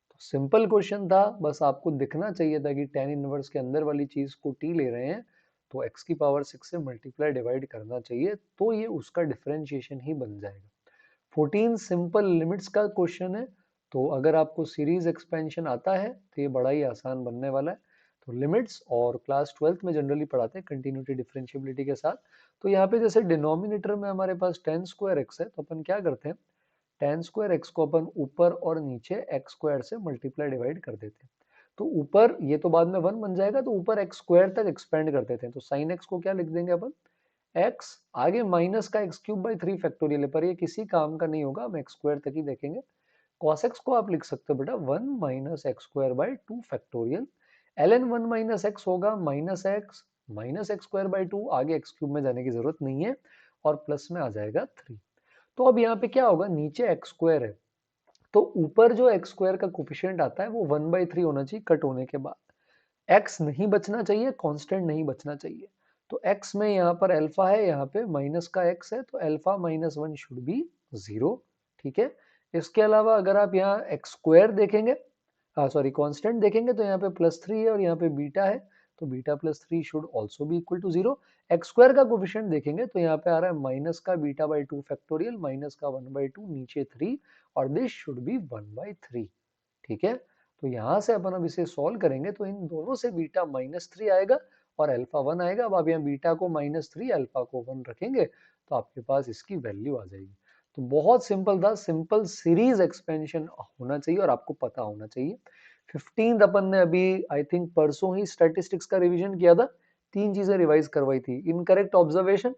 तो सिंपल क्वेश्चन था, बस आपको दिखना चाहिए था कि टेन इनवर्स के अंदर वाली चीज को t ले रहे हैं, तो x की पावर 6 से मल्टीप्लाई डिवाइड करना चाहिए, तो ये उसका डिफरेंशिएशन ही बन जाएगा। 14 सिंपल लिमिट्स का क्वेश्चन है, तो अगर आपको सीरीज एक्सपेंशन आता है तो ये बड़ा ही आसान बनने वाला है। तो लिमिट्स और क्लास 12th में जनरली पढ़ाते हैं कंटिन्यूटी डिफरेंशिएबिलिटी के साथ। तो यहाँ पे जैसे डिनोमिनेटर में हमारे पास टेन स्क्वायर एक्स है, तो अपन क्या करते हैं, टेन स्क्वायर एक्स को अपन ऊपर और नीचे एक्स स्क्वायर से मल्टीप्लाई डिवाइड कर देते हैं। तो ऊपर ये तो बाद में 1 बन जाएगा, तो ऊपर एक्स स्क्वायर तक एक्सपेंड कर देते हैं, तो साइन एक्स को क्या लिख देंगे अपन, एक्स आगे माइनस का एक्स क्यूब बाई 3 फैक्टोरियल है, पर ये किसी काम का नहीं होगा, हम एक्स स्क्वायर तक ही देखेंगे। कॉस एक्स को आप लिख सकते हो बेटा 1 minus x square by 2 factorial, ln 1 minus x होगा माइनस एक्स स्क्वायर बाई 2, आगे एक्स क्यूब में जाने की जरूरत नहीं है, और प्लस में आ जाएगा 3। तो अब यहाँ पे क्या होगा, नीचे एक्स स्क्वायर है, तो ऊपर जो एक्स स्क्वायर का कोफिशिएंट आता है वो 1/3 होना चाहिए कट होने के बाद, x नहीं बचना चाहिए, कांस्टेंट नहीं बचना चाहिए। तो x में यहाँ पर अल्फा है, यहाँ पे माइनस का x है, तो अल्फा -1 शुड बी 0, ठीक है। इसके अलावा अगर आप यहाँ एक्स स्क्वायर देखेंगे, सॉरी कांस्टेंट देखेंगे, तो यहाँ पे +3 है और यहाँ पे बीटा है, तो beta +3 should also be equal to 0। X square का कोफिशिएंट देखेंगे तो यहाँ पे आ रहा है माइनस का बीटा बाई 2 फैक्टोरियल माइनस का 1/2 नीचे 3 और दिस शुड बी 1/3। ठीक है, तो यहाँ से अपन अब इसे सॉल्व करेंगे तो इन दोनों से बीटा -3 आएगा और अल्फा 1 आएगा। अब आप यहाँ बीटा को -3 अल्फा को 1 रखेंगे तो आपके पास इसकी वैल्यू आ जाएगी। तो बहुत सिंपल था, सिंपल सीरीज एक्सपेंशन होना चाहिए और आपको पता होना चाहिए। 15th अपन ने अभी आई थिंक परसों ही स्टैटिस्टिक्स का रिवीजन किया था, 3 चीजें रिवाइज करवाई थी। इनकरेक्ट ऑब्जर्वेशन,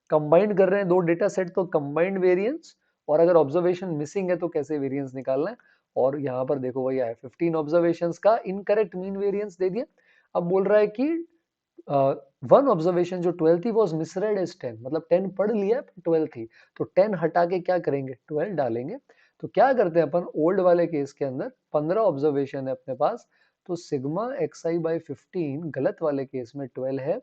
कंबाइंड कर रहे हैं 2 डेटा सेट तो कंबाइंड वेरिएंस, और अगर ऑब्जर्वेशन मिसिंग है तो कैसे वेरिएंस निकालना है। और यहाँ पर देखो वही आया 15 ऑब्जर्वेशंस का इनकरेक्ट मीन वेरिएंस दे दिया। अब बोल रहा है कि वन ऑब्जर्वेशन जो 12 थी वॉज मिसरेड एज 10, मतलब 10 पढ़ लिया 12 थी, तो 10 हटा के क्या करेंगे 12 डालेंगे। तो क्या करते हैं अपन ओल्ड वाले केस के अंदर 15 ऑब्जर्वेशन है अपने पास, तो सिग्मा xi बाई 15 गलत वाले केस में 12 है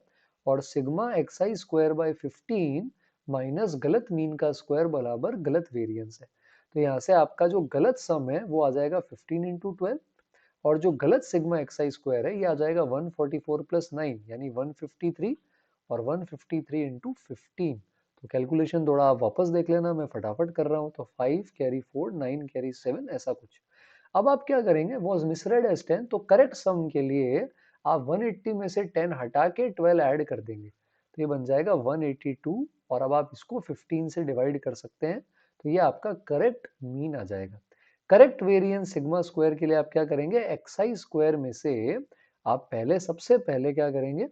और sigma xi square by 15 minus गलत मीन का स्क्वायर बराबर गलत वेरिएंस है। तो यहाँ से आपका जो गलत सम है वो आ जाएगा 15 इंटू 12 और जो गलत सिग्मा एक्सआई स्क्वायर है ये आ जाएगा 144 प्लस 9 यानी 153 और 153 इंटू 15। तो कैलकुलेशन थोड़ा आप वापस देख लेना, मैं फटाफट कर रहा हूँ। तो 5 कैरी 4 9 कैरी 7 ऐसा कुछ। अब आप क्या करेंगे, वॉज मिसरेड एज 10, तो करेक्ट सम के लिए आप 180 में से 10 हटा के 12 ऐड कर देंगे तो ये बन जाएगा 182 और अब आप इसको 15 से डिवाइड कर सकते हैं तो ये आपका करेक्ट मीन आ जाएगा। करेक्ट वेरिएंस सिग्मा स्क्वायर के लिए आप क्या करेंगे, एक्सआई स्क्वायर में से आप पहले सबसे पहले क्या करेंगे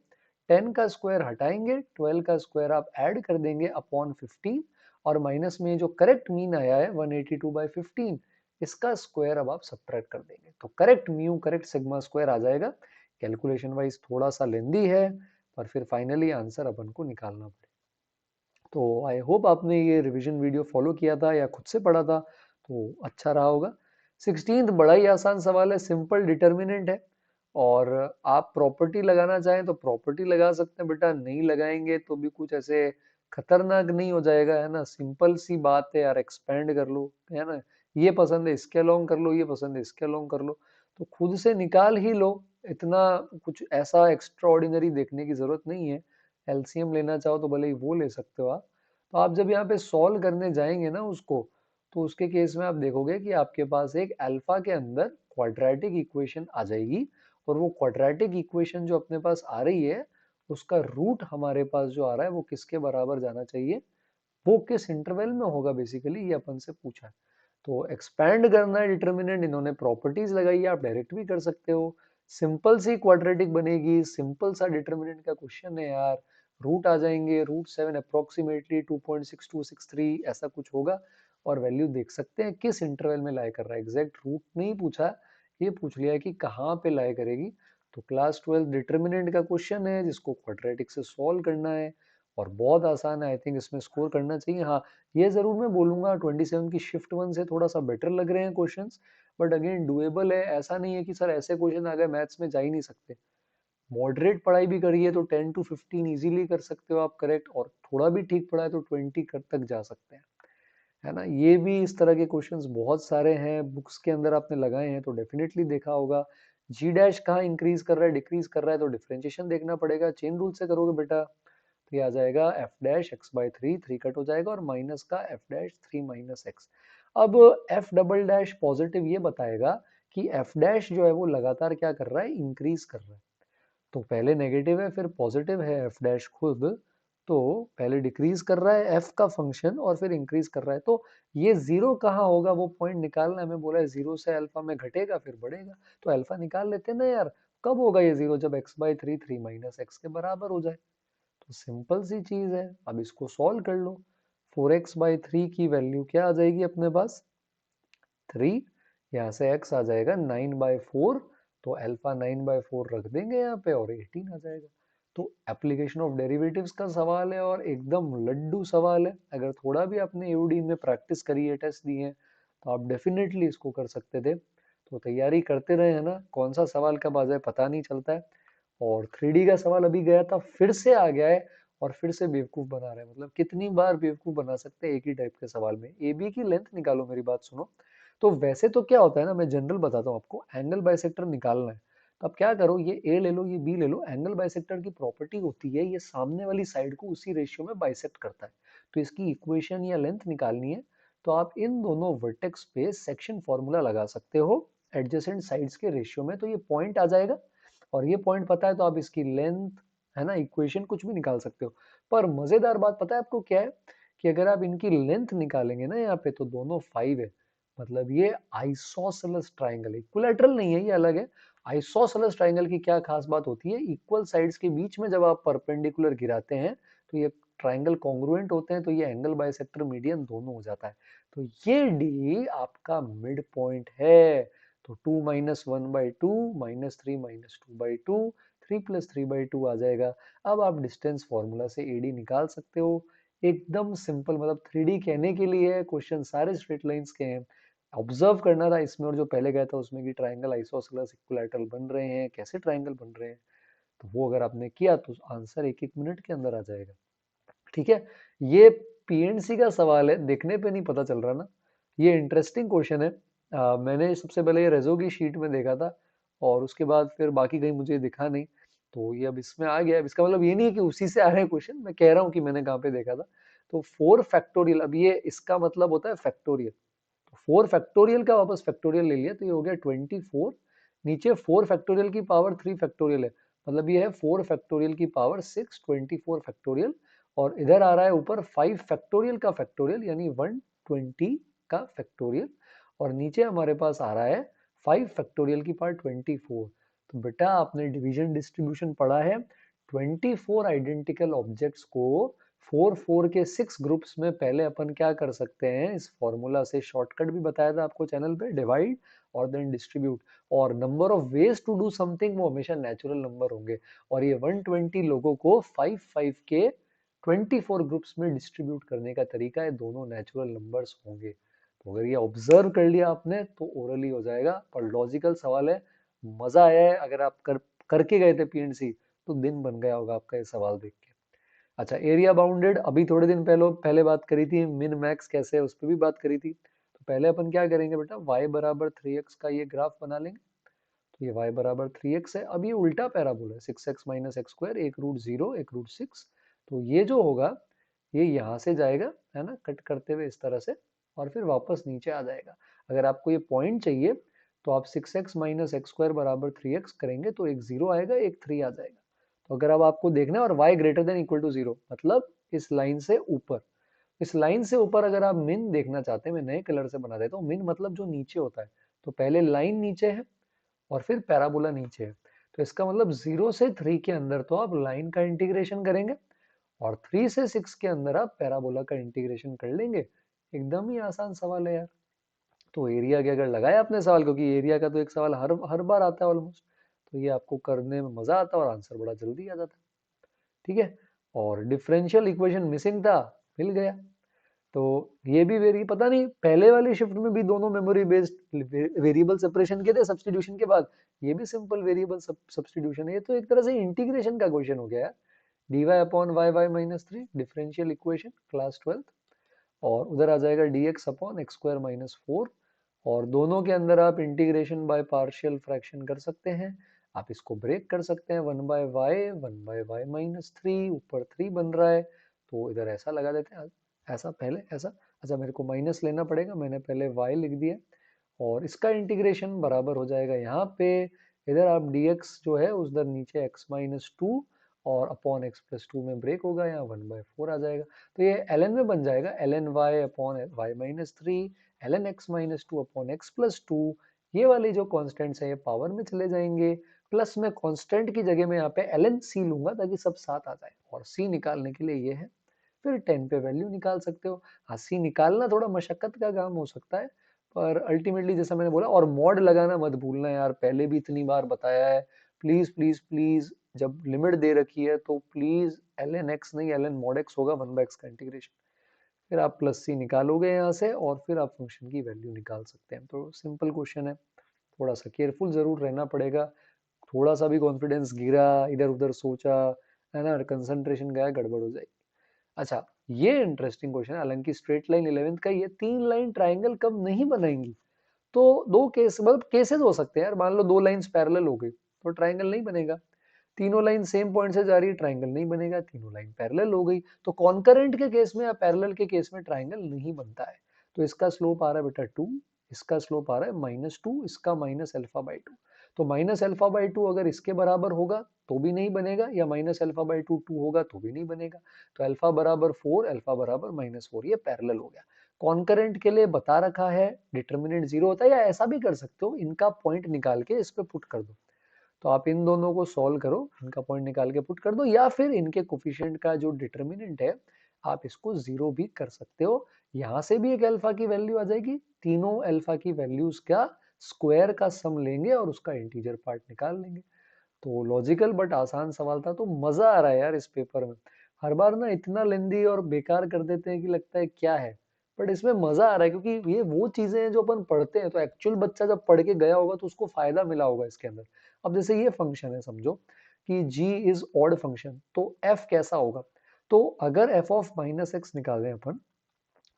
10 का स्क्वायर हटाएंगे, 12 का स्क्वायर आप ऐड कर देंगे अपॉन 15 और माइनस में जो करेक्ट मीन आया है 182 बाई 15 इसका स्क्वायर अब आप सब्ट्रैक्ट कर देंगे तो correct mu correct sigma square आ जाएगा। कैलकुलेशन वाइज थोड़ा सा लेंदी है पर फिर फाइनली आंसर अपन को निकालना पड़ेगा। तो आई होप आपने ये रिवीजन वीडियो फॉलो किया था या खुद से पढ़ा था तो अच्छा रहा होगा। 16th बड़ा ही आसान सवाल है, सिंपल डिटर्मिनेंट है और आप प्रॉपर्टी लगाना चाहें तो प्रॉपर्टी लगा सकते हैं बेटा, नहीं लगाएंगे तो भी कुछ ऐसे खतरनाक नहीं हो जाएगा, है ना। सिंपल सी बात है यार, एक्सपेंड कर लो, है ना। ये पसंद है इसके अलोंग कर लो, ये पसंद है इसके अलोंग कर लो, तो खुद से निकाल ही लो। इतना कुछ ऐसा एक्स्ट्रा ऑर्डिनरी देखने की जरूरत नहीं है। एलसीएम लेना चाहो तो भले ही वो ले सकते हो आप। तो आप जब यहाँ पे सॉल्व करने जाएंगे ना उसको, तो उसके केस में आप देखोगे कि आपके पास एक अल्फा के अंदर क्वाड्रेटिक इक्वेशन आ जाएगी और वो क्वाड्रेटिक इक्वेशन जो अपने पास आ रही है उसका रूट हमारे पास जो आ रहा है वो किसके बराबर जाना चाहिए, वो किस इंटरवल में होगा, बेसिकली ये अपन से पूछा है। तो एक्सपैंड करना है डिटर्मिनेंट, इन्होंने प्रॉपर्टीज लगाई है, आप डायरेक्ट भी कर सकते हो। सिंपल सी क्वाड्रेटिक बनेगी, सिंपल सा डिटर्मिनेंट का क्वेश्चन है यार। रूट आ जाएंगे, √7 अप्रोक्सीमेटली 2.6263 ऐसा कुछ होगा और वैल्यू देख सकते हैं किस इंटरवल में लाई कर रहा है। एग्जैक्ट रूट नहीं पूछा, ये पूछ लिया है कि कहाँ पे लाई करेगी। तो क्लास 12 डिटर्मिनेंट का क्वेश्चन है जिसको क्वाड्रेटिक से सॉल्व करना है और बहुत आसान है। आई थिंक इसमें स्कोर करना चाहिए। हाँ, ये जरूर मैं बोलूंगा 27 की शिफ्ट 1 से थोड़ा सा बेटर लग रहे हैं क्वेश्चंस, बट अगेन डुएबल है। ऐसा नहीं है कि सर ऐसे क्वेश्चन आ गए मैथ्स में जा ही नहीं सकते। मॉडरेट पढ़ाई भी करिए तो 10 to 15 इजीली कर सकते हो आप करेक्ट, और थोड़ा भी ठीक पढ़ा है तो 20 तक जा सकते हैं, है ना। ये भी इस तरह के क्वेश्चंस बहुत सारे हैं बुक्स के अंदर, आपने लगाए हैं तो डेफिनेटली देखा होगा। जी डैश कहाँ इंक्रीज कर रहा है डिक्रीज कर रहा है तो डिफरेंशिएशन देखना पड़ेगा। चेन रूल से करोगे बेटा तो ये आ जाएगा F dash x by 3, 3 cut हो जाएगा और माइनस का एफ डैश 3 माइनस एक्स। अब एफ डबल डैश पॉजिटिव ये बताएगा कि एफ डैश जो है वो लगातार क्या कर रहा है, इंक्रीज कर रहा है। तो पहले नेगेटिव है फिर पॉजिटिव है एफ डैश खुद, तो पहले डिक्रीज कर रहा है एफ का फंक्शन और फिर इंक्रीज कर रहा है। तो ये जीरो कहाँ होगा वो पॉइंट निकालना है। हमें बोला है जीरो से अल्फा में घटेगा फिर बढ़ेगा, तो अल्फा निकाल लेते हैं ना यार। कब होगा ये जीरो, जब एक्स बाई 3 3 माइनस एक्स के बराबर हो जाए। तो सिंपल सी चीज है, अब इसको सॉल्व कर लो। 4x/3 की वैल्यू क्या आ जाएगी अपने पास 3, यहाँ से x आ जाएगा 9/4, तो अल्फा 9/4 रख देंगे यहाँ पे और 18 आ जाएगा। तो एप्लीकेशन ऑफ डेरिवेटिव्स का सवाल है और एकदम लड्डू सवाल है। अगर थोड़ा भी आपने एओडी में प्रैक्टिस करी है, टेस्ट दिए हैं, तो आप डेफिनेटली इसको कर सकते थे। तो तैयारी करते रहे, है ना। कौन सा सवाल कब आ जाए पता नहीं चलता है। और 3D का सवाल अभी गया था फिर से आ गया है और फिर से बेवकूफ बना रहे हैं। मतलब कितनी बार बेवकूफ बना सकते हैं एक ही टाइप के सवाल में। ए बी की लेंथ निकालो, मेरी बात सुनो। तो वैसे तो क्या होता है ना, मैं जनरल बताता हूँ आपको, एंगल बाइसेक्टर निकालना है तो आप क्या करो, ये ए ले लो, ये बी ले लो। एंगल बाइसेक्टर की प्रॉपर्टी होती है ये सामने वाली साइड को उसी रेशियो में बाइसेक्ट करता है। तो इसकी इक्वेशन या लेंथ निकालनी है तो आप इन दोनों वर्टेक्स पे सेक्शन फॉर्मूला लगा सकते हो एडजेसेंट साइड्स के रेशियो में, तो ये पॉइंट आ जाएगा। और ये पॉइंट पता है तो आप इसकी लेंथ, है ना, इक्वेशन कुछ भी निकाल सकते हो। पर मजेदार बात पता है आपको क्या है, कि अगर आप इनकी लेंथ निकालेंगे ना यहाँ पे, तो दोनों 5 है। मतलब ये आइसोसेलेस ट्राइंगल है, इक्विलैटरल नहीं है, ये अलग है। आइसोसेलेस ट्राइंगल की क्या खास बात होती है, इक्वल साइड्स के बीच में जब आप परपेंडिकुलर गिराते हैं तो ये ट्राइंगल कॉन्ग्रुएंट होते हैं, तो ये एंगल बाइसेक्टर मीडियन दोनों हो जाता है। तो ये डी आपका मिड पॉइंट है। तो 2 माइनस 1/2 माइनस 3 माइनस 2/2, 3 प्लस 3/2 आ जाएगा। अब आप डिस्टेंस फॉर्मूला से एडी निकाल सकते हो। एकदम सिंपल, मतलब 3D कहने के लिए है, क्वेश्चन सारे स्ट्रेट लाइंस के हैं। ऑब्जर्व करना था इसमें, और जो पहले गया था उसमें कि ट्राइंगल आइसोसेलेस इक्विलैटरल बन रहे हैं, कैसे ट्राइंगल बन रहे हैं, तो वो अगर आपने किया तो आंसर एक एक मिनट के अंदर आ जाएगा। ठीक है, ये पीएनसी का सवाल है, देखने पे नहीं पता चल रहा ना। ये इंटरेस्टिंग क्वेश्चन है। मैंने सबसे पहले ये रेजो की शीट में देखा था, और उसके बाद फिर बाकी कहीं मुझे दिखा नहीं, तो ये अब इसमें आ गया। अब इसका मतलब ये नहीं है कि उसी से आ रहे हैं क्वेश्चन, मैं कह रहा हूँ कि मैंने कहाँ पे देखा था। तो 4 फैक्टोरियल, अब ये इसका मतलब होता है फैक्टोरियल। तो 4 फैक्टोरियल का वापस फैक्टोरियल ले लिया तो ये हो गया 24। नीचे 4 फैक्टोरियल की पावर 3 फैक्टोरियल है, मतलब ये है 4 फैक्टोरियल की पावर 6, 24 फैक्टोरियल। और इधर आ रहा है ऊपर 5 फैक्टोरियल का फैक्टोरियल, यानी 120 का फैक्टोरियल। और नीचे हमारे पास आ रहा है 5 फैक्टोरियल की पावर 24। तो बेटा आपने डिवीजन डिस्ट्रीब्यूशन पढ़ा है, 24 आइडेंटिकल ऑब्जेक्ट्स को 4 के 6 ग्रुप्स में पहले अपन क्या कर सकते हैं, इस फॉर्मूला से शॉर्टकट भी बताया था आपको चैनल पे, डिवाइड और देन डिस्ट्रीब्यूट। और number of ways to do something वो हमेशा नेचुरल नंबर होंगे। और ये 120 लोगों को 5 के 24 ग्रुप्स में डिस्ट्रीब्यूट करने का तरीका है, दोनों नेचुरल नंबर्स होंगे। तो अगर ये ऑब्जर्व कर लिया आपने तो ओरली हो जाएगा, पर लॉजिकल सवाल है। मजा आया है, अगर आप करके गए थे पीएनसी तो दिन बन गया होगा आपका ये सवाल देख के। अच्छा, एरिया बाउंडेड अभी थोड़े दिन पहले बात करी थी, मिन मैक्स कैसे है उस पर भी बात करी थी। तो पहले अपन क्या करेंगे बेटा, y बराबर 3x का ये ग्राफ बना लेंगे। तो ये y बराबर 3x है। अब ये उल्टा पैराबोला है, 6x माइनस एक्स स्क्वायर, एक रूट 0 एक रूट 6। तो ये जो होगा ये यहाँ से जाएगा, है ना, कट करते हुए इस तरह से, और फिर वापस नीचे आ जाएगा। अगर आपको ये पॉइंट चाहिए तो आप 6x माइनस एक्स स्क्वायर बराबर 3x करेंगे तो एक 0 आएगा, एक 3 आ जाएगा। तो अगर अब आपको देखना है, और y greater than equal to 0 मतलब इस लाइन से ऊपर, इस लाइन से ऊपर अगर आप मिन देखना चाहते हैं, मैं नए कलर से बना देता हूँ। मिन मतलब जो नीचे होता है, तो पहले लाइन नीचे है और फिर पैराबोला नीचे है। तो इसका मतलब 0 से 3 के अंदर तो आप लाइन का इंटीग्रेशन करेंगे, और 3 से 6 के अंदर आप पैराबोला का इंटीग्रेशन कर लेंगे। एकदम ही आसान सवाल है यार। तो एरिया के अगर लगाया आपने सवाल, क्योंकि एरिया का तो एक सवाल हर हर बार आता है ऑलमोस्ट, तो ये आपको करने में मजा आता है और आंसर बड़ा जल्दी आ जाता है। ठीक है, और डिफरेंशियल इक्वेशन मिसिंग था, मिल गया। तो ये भी वेरी, पता नहीं पहले वाली शिफ्ट में भी दोनों मेमोरी बेस्ड वेरिएबल सेपरेशन के थे सब्स्टिट्यूशन के बाद, ये भी सिंपल वेरिएबल सब्स्टिट्यूशन है। ये तो एक तरह से इंटीग्रेशन का क्वेश्चन हो गया यार। dy upon Y Y minus 3 differential equation class 12। और उधर आ जाएगा dx upon X square minus 4। और दोनों के अंदर आप इंटीग्रेशन बाय पार्शियल फ्रैक्शन कर सकते हैं। आप इसको ब्रेक कर सकते हैं, 1/y माइनस 3, ऊपर 3 बन रहा है तो इधर ऐसा लगा देते हैं, ऐसा पहले ऐसा। अच्छा, मेरे को माइनस लेना पड़ेगा, मैंने पहले y लिख दिया, और इसका इंटीग्रेशन बराबर हो जाएगा यहाँ पे, इधर आप dx जो है उधर नीचे x माइनस 2 और अपॉन x प्लस 2 में ब्रेक होगा, यहाँ 1/4 आ जाएगा। तो ये ln में बन जाएगा, ln y upon y minus 3, ln x minus 2 upon x plus 2। ये वाली जो कॉन्स्टेंट्स है ये पावर में चले जाएंगे, प्लस में कांस्टेंट की जगह में यहाँ पे ln c लूंगा ताकि सब साथ आ जाए, और c निकालने के लिए ये है। फिर 10 पे वैल्यू निकाल सकते हो। हाँ, c निकालना थोड़ा मशक्कत का काम हो सकता है, पर अल्टीमेटली जैसा मैंने बोला, और मॉड लगाना मत भूलना यार, पहले भी इतनी बार बताया है। प्लीज प्लीज प्लीज, जब लिमिट दे रखी है तो प्लीज ln x नहीं ln mod x होगा, 1/x का इंटीग्रेशन। फिर आप प्लस सी निकालोगे यहाँ से, और फिर आप फंक्शन की वैल्यू निकाल सकते हैं। तो सिंपल क्वेश्चन है, थोड़ा सा केयरफुल जरूर रहना पड़ेगा। थोड़ा सा भी कॉन्फिडेंस गिरा, इधर उधर सोचा, है ना, कंसंट्रेशन गया, गड़बड़ हो जाएगी। अच्छा, ये इंटरेस्टिंग क्वेश्चन है, हालांकि स्ट्रेट लाइन 11th का ही है, 3 लाइन ट्राइंगल कब नहीं बनाएंगी? तो दो केस, मतलब केसेस हो सकते हैं यार, मान लो 2 लाइंस पैरेलल हो गई तो ट्राइंगल नहीं बनेगा। तीनों लाइन सेम पॉइंट से जा रही है, ट्राइंगल नहीं बनेगा। तीनों लाइन पैरेलल हो गई तो कॉन्करेंट के केस में या पैरेलल के केस में ट्राइंगल नहीं बनता है। तो इसका स्लोप आ रहा है बेटा 2, इसका स्लोप आ रहा है -2, इसका -α/2। तो -α/2 अगर इसके बराबर होगा तो भी नहीं बनेगा, या -α/2 2 होगा तो भी नहीं बनेगा। तो अल्फा बराबर 4, अल्फा बराबर -4, ये पैरेलल हो गया। कॉन्करेंट के लिए बता रखा है डिटर्मिनेंट 0 होता है, या ऐसा भी कर सकते हो, इनका पॉइंट निकाल के इस पे पुट कर दो। तो आप इन दोनों को सॉल्व करो, इनका पॉइंट निकाल के पुट कर दो, या फिर इनके कोफिशिएंट का जो डिटर्मिनेंट है आप इसको 0 भी कर सकते हो। यहां से भी एक अल्फा की वैल्यू आ जाएगी, तीनों अल्फा की वैल्यूज का स्क्वायर का सम लेंगे और उसका इंटीजर पार्ट निकाल लेंगे। तो लॉजिकल बट आसान सवाल था, तो मजा आ रहा है यार इस पेपर में। हर बार ना इतना लेंदी और बेकार कर देते हैं कि लगता है क्या है, बट इसमें मजा आ रहा है क्योंकि ये वो चीजें हैं जो अपन पढ़ते हैं, तो एक्चुअल बच्चा जब पढ़ के गया होगा तो उसको फायदा मिला होगा इसके अंदर। अब जैसे ये फंक्शन है, समझो कि g इज ऑड फंक्शन, तो f कैसा होगा? तो अगर f ऑफ -x निकालें अपन,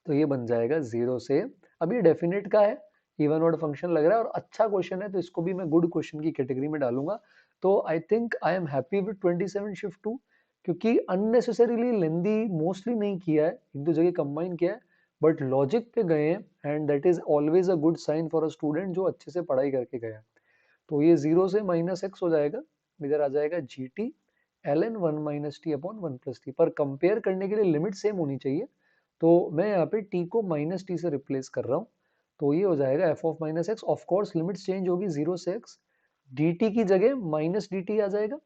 तो ये बन जाएगा 0 से, अब ये डेफिनेट का है, इवन ऑड फंक्शन लग रहा है और अच्छा क्वेश्चन है, तो इसको भी मैं गुड क्वेश्चन की कैटेगरी में डालूंगा। तो I think I am happy with 27 shift 2, क्योंकि अननेसेसरीली लेंदी मोस्टली नहीं किया है, एक दो जगह कंबाइन किया है, बट लॉजिक पे गए हैं, and that is always a good sign for a student जो अच्छे से पढ़ाई करके गया है। तो ये 0 से -x हो जाएगा, इधर आ जाएगा G T ln 1 minus T upon 1 plus T, पर कंपेयर करने के लिए लिमिट सेम होनी चाहिए, तो मैं यहाँ पे t को -t से रिप्लेस कर रहा हूँ। तो ये हो जाएगा f of -x, of course limits change होगी 0 से x, dt की जगह -dt आ जाएगा,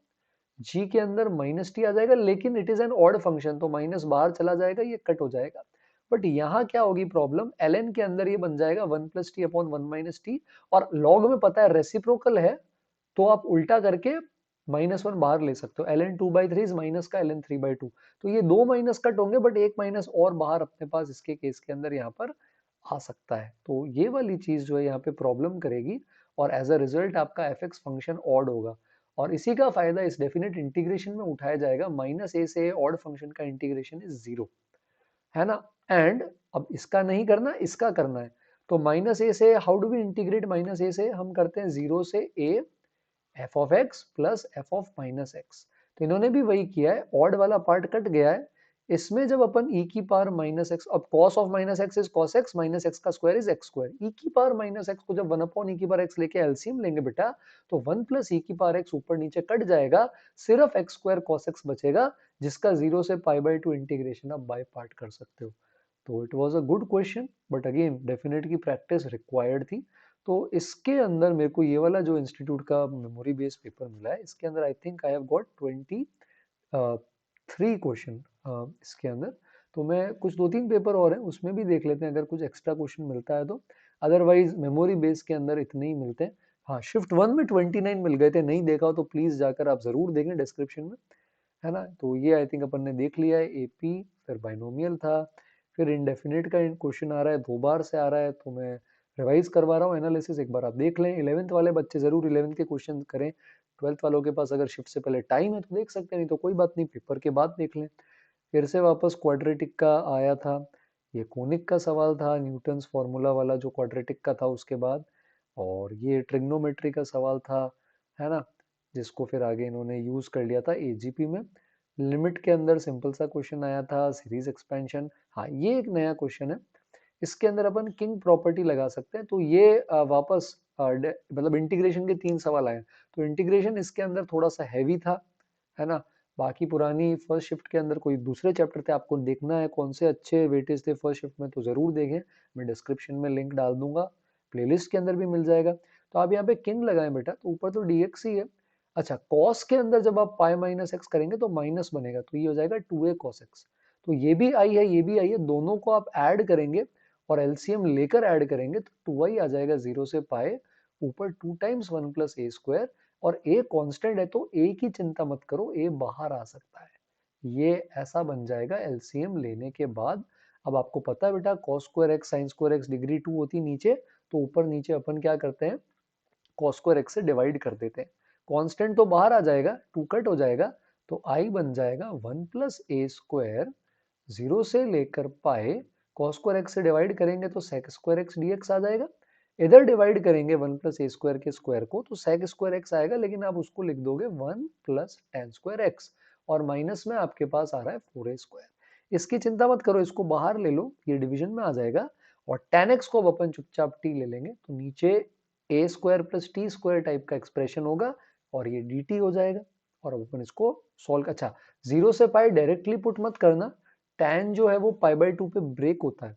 g के अंदर -t आ जाएगा, लेकिन it is an odd function तो माइनस बाहर चला जाएगा, ये कट हो जाएगा। बट यहाँ क्या होगी प्रॉब्लम, ln के अंदर ये बन जाएगा 1 plus T upon 1 minus T, और log में पता है रेसिप्रोकल है, तो आप उल्टा करके -1 बाहर ले सकते हो, ln 2/3 इज माइनस का ln 3/2। तो ये दो माइनस कट होंगे, बट एक माइनस और बाहर अपने पास इसके केस के अंदर यहाँ पर आ सकता है, तो ये वाली चीज जो है यहाँ पे प्रॉब्लम करेगी, और एज अ रिजल्ट आपका एफ एक्स फंक्शन ऑड होगा। और इसी का फायदा इस डेफिनेट इंटीग्रेशन में उठाया जाएगा, -a से ऑड फंक्शन का इंटीग्रेशन इज 0, है ना। एंड अब इसका नहीं करना, इसका करना है, तो -a से how do we integrate, -a से हम करते हैं 0 से a F of X plus F of minus X. तो इन्होंने भी वही किया है, ऑड वाला पार्ट कट गया है, इसमें जब अपन e की पावर माइनस एक्स, अब cos of minus X is cos X, minus X का square is X square, e की पावर माइनस एक्स को जब 1 अपॉन e की पावर एक्स लेके एलसीएम लेंगे बेटा, तो 1 प्लस e की पावर एक्स ऊपर नीचे कट जाएगा, सिर्फ एक्स स्क्वायर cos एक्स बचेगा, जिसका 0 से π/2 इंटीग्रेशन आप बाय पार्ट कर सकते हो। तो it was a good question, but again definite की प्रैक्टिस रिक्वायर्ड थी। तो इसके अंदर मेरे को ये वाला जो इंस्टीट्यूट का मेमोरी बेस्ड पेपर मिला है, इसके अंदर I think I have got 23 question इसके अंदर। तो मैं कुछ 2-3 पेपर और हैं उसमें भी देख लेते हैं अगर कुछ एक्स्ट्रा क्वेश्चन मिलता है तो, अदरवाइज मेमोरी बेस के अंदर इतने ही मिलते हैं। हाँ, शिफ्ट 1 में 29 मिल गए थे, नहीं देखा हो तो प्लीज जाकर आप जरूर देखें डिस्क्रिप्शन में, है ना। तो ये आई थिंक अपन ने देख लिया है, एपी, फिर बाइनोमियल था, फिर इंडेफिनिट का क्वेश्चन आ रहा है, 2 बार से आ रहा है, तो मैं रिवाइज करवा रहा हूँ एनालिसिस, एक बार आप देख लें। 11th वाले बच्चे जरूर 11th के क्वेश्चन करें, 12th वालों के पास अगर शिफ्ट से पहले टाइम है तो देख सकते हैं, नहीं तो कोई बात नहीं, पेपर के बाद देख लें। फिर से वापस क्वाड्रेटिक का आया था, ये कोनिक का सवाल था, न्यूटन्स फॉर्मूला वाला जो क्वाड्रेटिक का था उसके बाद, और ये ट्रिग्नोमेट्री का सवाल था, है ना, जिसको फिर आगे इन्होंने यूज कर लिया था एजीपी में। लिमिट के अंदर सिंपल सा क्वेश्चन आया था, सीरीज एक्सपेंशन, हाँ ये एक नया क्वेश्चन है, इसके अंदर अपन किंग प्रॉपर्टी लगा सकते हैं, तो ये वापस मतलब इंटीग्रेशन के 3 सवाल आए, तो इंटीग्रेशन इसके अंदर थोड़ा सा हैवी था, है ना। बाकी पुरानी फर्स्ट शिफ्ट के अंदर कोई दूसरे चैप्टर थे, आपको देखना है कौन से अच्छे वेटेज थे फर्स्ट शिफ्ट में, तो जरूर देखें, मैं डिस्क्रिप्शन में लिंक डाल दूंगा, प्लेलिस्ट के अंदर भी मिल जाएगा। तो आप यहाँ पे किंग लगाएं बेटा, तो ऊपर तो dx ही है। अच्छा, cos के अंदर जब आप पाई माइनस एक्स करेंगे तो माइनस बनेगा, तो ये हो जाएगा 2a cos x। तो ये भी आई है, ये भी आई है, दोनों को आप ऐड करेंगे और एलसीएम लेकर ऐड करेंगे तो 2i आ जाएगा 0 से पाए, ऊपर 2 टाइम्स 1 प्लस ए स्क्वायर, और a कांस्टेंट है तो a की चिंता मत करो, a बाहर आ सकता है, ये ऐसा बन जाएगा एलसीएम लेने के बाद। अब आपको पता है बेटा cos square x sine square x degree 2 होती नीचे, तो ऊपर नीचे अपन क्या करते हैं, cos स्क्वायर एक्स से डिवाइड कर देते हैं, कांस्टेंट तो बाहर आ जाएगा, 2 कट हो जाएगा, तो आई बन जाएगा 1 प्लस ए स्क्वायर 0 से लेकर पाए कॉस स्क्वायर एक्स से डिवाइड करेंगे तो sec square X D X आ जाएगा। इधर डिवाइड करेंगे 1 प्लस ए स्क्वायर के स्क्वायर को तो सेक स्क्वायर एक्स आएगा, लेकिन आप उसको लिख दोगे 1 प्लस टेन स्क्वायर एक्स और माइनस में आपके पास आ रहा है 4a स्क्वायर। इसकी चिंता मत करो, इसको बाहर ले लो, ये डिवीजन में आ जाएगा और tan x को अपन चुपचाप t ले लेंगे तो नीचे a square plus T square type का एक्सप्रेशन होगा और ये dt हो जाएगा। और अब अपन इसको सॉल्व, अच्छा 0 से पाई डायरेक्टली पुट मत करना, tan जो है वो पाई बाय 2 पे ब्रेक होता है,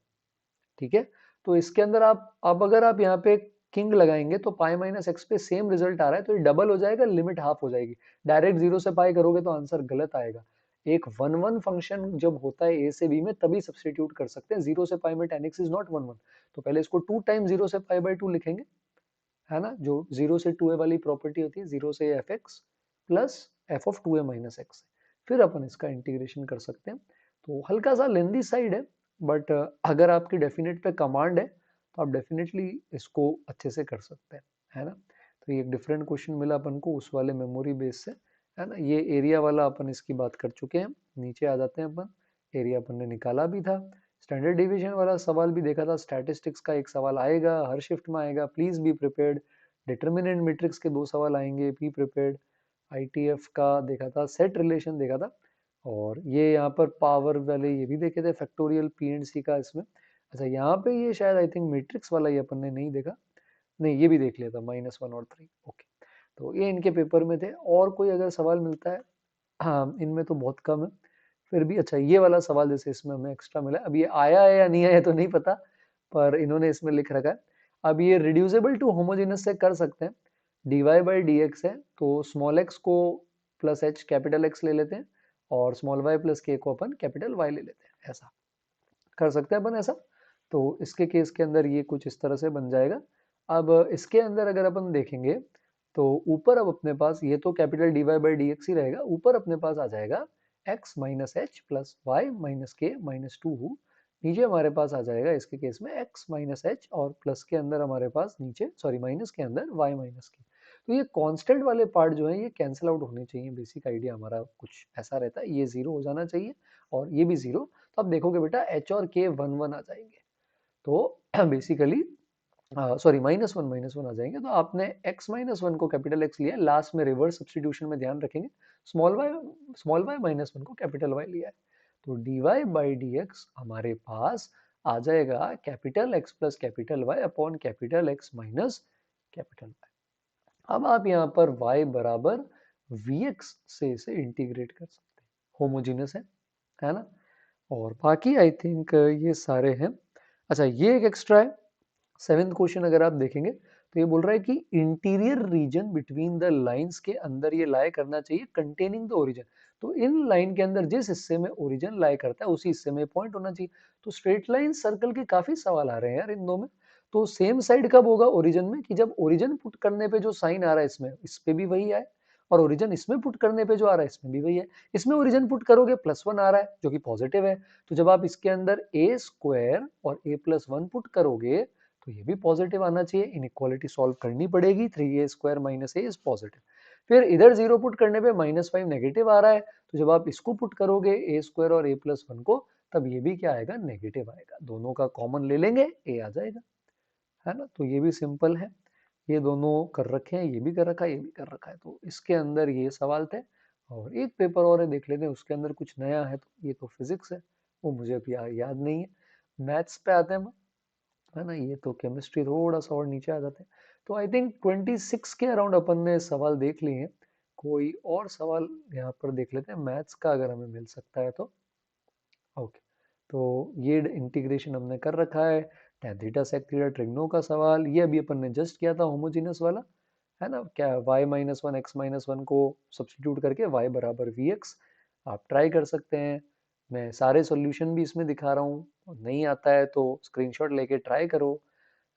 ठीक है। तो इसके अंदर आप अब अगर आप यहाँ पे किंग लगाएंगे तो पाई माइनस एक्स पे सेम रिजल्ट आ रहा है तो ये डबल हो जाएगा, लिमिट हाफ हो जाएगी। डायरेक्ट 0 से पाई करोगे तो आंसर गलत आएगा। एक 1-1 फंक्शन जब होता है ए से बी में तभी सब्सटीट्यूट कर सकते हैं। 0 से पाई में tan x इज नॉट 1-1, तो पहले इसको 2 टाइम 0 से पाई बाय 2 लिखेंगे, है ना, जो 0 से 2a वाली प्रॉपर्टी होती है, 0 से F x plus F of 2a minus x, फिर अपन इसका इंटीग्रेशन कर सकते हैं। तो हल्का सा लेंदी साइड है, बट अगर आपकी डेफिनेट पे कमांड है तो आप डेफिनेटली इसको अच्छे से कर सकते हैं, है ना। तो ये एक डिफरेंट क्वेश्चन मिला अपन को उस वाले मेमोरी बेस से, है ना। ये एरिया वाला अपन इसकी बात कर चुके हैं, नीचे आ जाते हैं अपन। एरिया अपन ने निकाला भी था, स्टैंडर्ड डिवीजन वाला सवाल भी देखा था, स्टैटिस्टिक्स का एक सवाल आएगा, हर शिफ्ट में आएगा, please be prepared. Determinant matrix के 2 सवाल आएंगे, बी प्रिपेयर्ड। आईटीएफ का देखा था, सेट रिलेशन देखा था, और ये यहाँ पर पावर वाले ये भी देखे थे, फैक्टोरियल पीएनसी का इसमें। अच्छा यहाँ पे ये शायद आई थिंक मैट्रिक्स वाला ये अपन ने नहीं देखा, नहीं ये भी देख लिया था, -1 और 3, ओके। तो ये इनके पेपर में थे। और कोई अगर सवाल मिलता है, हाँ इनमें तो बहुत कम है फिर भी। अच्छा ये वाला सवाल जैसे इसमें हमें एक्स्ट्रा मिला, अब ये आया है या नहीं आया तो नहीं पता, पर इन्होंने इसमें लिख रखा है। अब ये रिड्यूसिबल टू होमोजेनस से कर सकते हैं, dy बाई डी एक्स है तो स्मॉल x को प्लस h कैपिटल x ले लेते हैं और स्मॉल y प्लस k को अपन कैपिटल y ले लेते हैं, ऐसा कर सकते हैं अपन ऐसा। तो इसके केस के अंदर ये कुछ इस तरह से बन जाएगा। अब इसके अंदर अगर अपन देखेंगे तो ऊपर अब अपने पास ये तो capital dy by D X ही रहेगा, ऊपर अपने पास आ जाएगा x minus H plus Y minus K minus 2, नीचे हमारे पास आ जाएगा इसके केस में x माइनस एच और प्लस के अंदर हमारे पास नीचे सॉरी माइनस के अंदर y माइनस के। तो ये कांस्टेंट वाले पार्ट जो है ये कैंसिल आउट होने चाहिए, बेसिक आइडिया हमारा कुछ ऐसा रहता है, ये जीरो हो जाना चाहिए और ये भी जीरो। तो अब देखोगे बेटा h और k 1-1 आ जाएंगे, तो बेसिकली सॉरी -1 आ जाएंगे। तो आपने x -1 को कैपिटल x लिया, लास्ट में रिवर्स सब्स्टिट्यूशन में ध्यान रखेंगे, स्मॉल y -1 को कैपिटल y लिया है। तो dy बाई डी एक्स हमारे पास आ जाएगा capital x plus capital y upon capital x minus capital y। अब आप यहाँ पर y बराबर vx से इसे इंटीग्रेट कर सकते हैं, होमोजीनियस है ना। और बाकी आई थिंक ये सारे हैं। अच्छा ये एक एक्स्ट्रा है, 7th क्वेश्चन अगर आप देखेंगे तो ये बोल रहा है कि interior region between the lines के अंदर ये लाई करना चाहिए कंटेनिंग द ओरिजिन। तो इन लाइन के अंदर जिस हिस्से में ओरिजिन लाई करता है उसी हिस्से में पॉइंट होना चाहिए। तो स्ट्रेट लाइन सर्कल के काफी सवाल आ रहे हैं यार इन दो में। तो सेम साइड कब होगा ओरिजिन में, कि जब ओरिजिन पुट करने पे जो साइन आ रहा है इसमें इस पे भी वही आए, और ओरिजिन इसमें पुट करने पे जो आ रहा है इसमें भी वही है। इसमें ओरिजिन पुट करोगे +1 आ रहा है जो कि पॉजिटिव है, तो जब आप इसके अंदर a स्क्वायर और a+1 पुट करोगे तो ये भी पॉजिटिव आना चाहिए। इनइक्वालिटी सॉल्व करनी पड़ेगी, 3a square minus a is positive. फिर इधर 0 पुट करने पे -5 नेगेटिव आ रहा है, तो जब आप इसको पुट करोगे a स्क्वायर और a+1 को, तब ये भी क्या आएगा, नेगेटिव आएगा। दोनों का कॉमन ले लेंगे a आ जाएगा, है ना। तो ये भी सिंपल है, ये दोनों कर रखे हैं, ये भी कर रखा है, ये भी कर रखा है। तो इसके अंदर ये सवाल थे। और एक पेपर और है देख लेते हैं, उसके अंदर कुछ नया है, तो ये तो फिजिक्स है, वो मुझे अभी याद नहीं है। मैथ्स पे आते हैं, है ना। ये तो केमिस्ट्री थोड़ा सा और नीचे आ जाते हैं। तो आई थिंक 26 के अराउंड अपन ने सवाल देख लिए हैं। कोई और सवाल यहाँ पर देख लेते हैं मैथ्स का, अगर हमें मिल सकता है तो। ओके, तो ये इंटीग्रेशन हमने कर रखा है, tan theta sec theta trigno का सवाल ये अभी अपन ने जस्ट किया था, होमोजीनियस वाला, है ना। क्या y -1 x -1 को सब्स्टिट्यूट करके y बराबर vx आप ट्राई कर सकते हैं। मैं सारे सॉल्यूशन भी इसमें दिखा रहा हूँ, नहीं आता है तो स्क्रीनशॉट लेके ट्राई करो,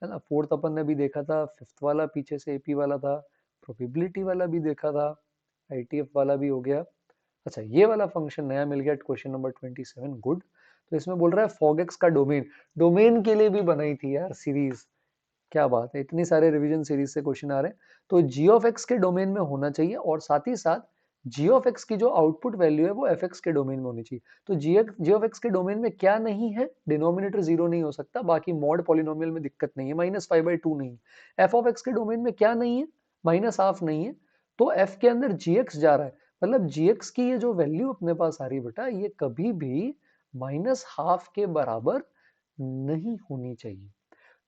है ना। फोर्थ अपन ने भी देखा था, फिफ्थ वाला पीछे से एपी वाला था, प्रोबेबिलिटी वाला भी देखा था, आईटीएफ वाला भी हो गया। अच्छा ये वाला फंक्शन नया मिल गया, क्वेश्चन नंबर 27, गुड। तो इसमें बोल रहा है फॉगेक्स का डोमेन, डोमेन के लिए भी बनाई थी यार सीरीज, क्या बात है, इतनी सारे रिवीजन सीरीज से क्वेश्चन आ रहे हैं। तो जी ऑफ एक्स के डोमेन में होना चाहिए और साथ ही साथ जी ऑफ एक्स की जो आउटपुट वैल्यू है वो एफ एक्स के डोमेन में होनी चाहिए। तो जी ऑफ एक्स के डोमेन में क्या नहीं है, डिनोमिनेटर जीरो नहीं हो सकता, बाकी मॉड पॉलिनोमियल में दिक्कत नहीं है, -5/2 नहीं है। एफ ऑफ एक्स के डोमेन में क्या नहीं है, -12 नहीं है, तो एफ के अंदर जी एक्स जा रहा है, मतलब जी एक्स की ये जो वैल्यू अपने पास आ रही है बेटा, ये कभी भी -12 के बराबर नहीं होनी चाहिए।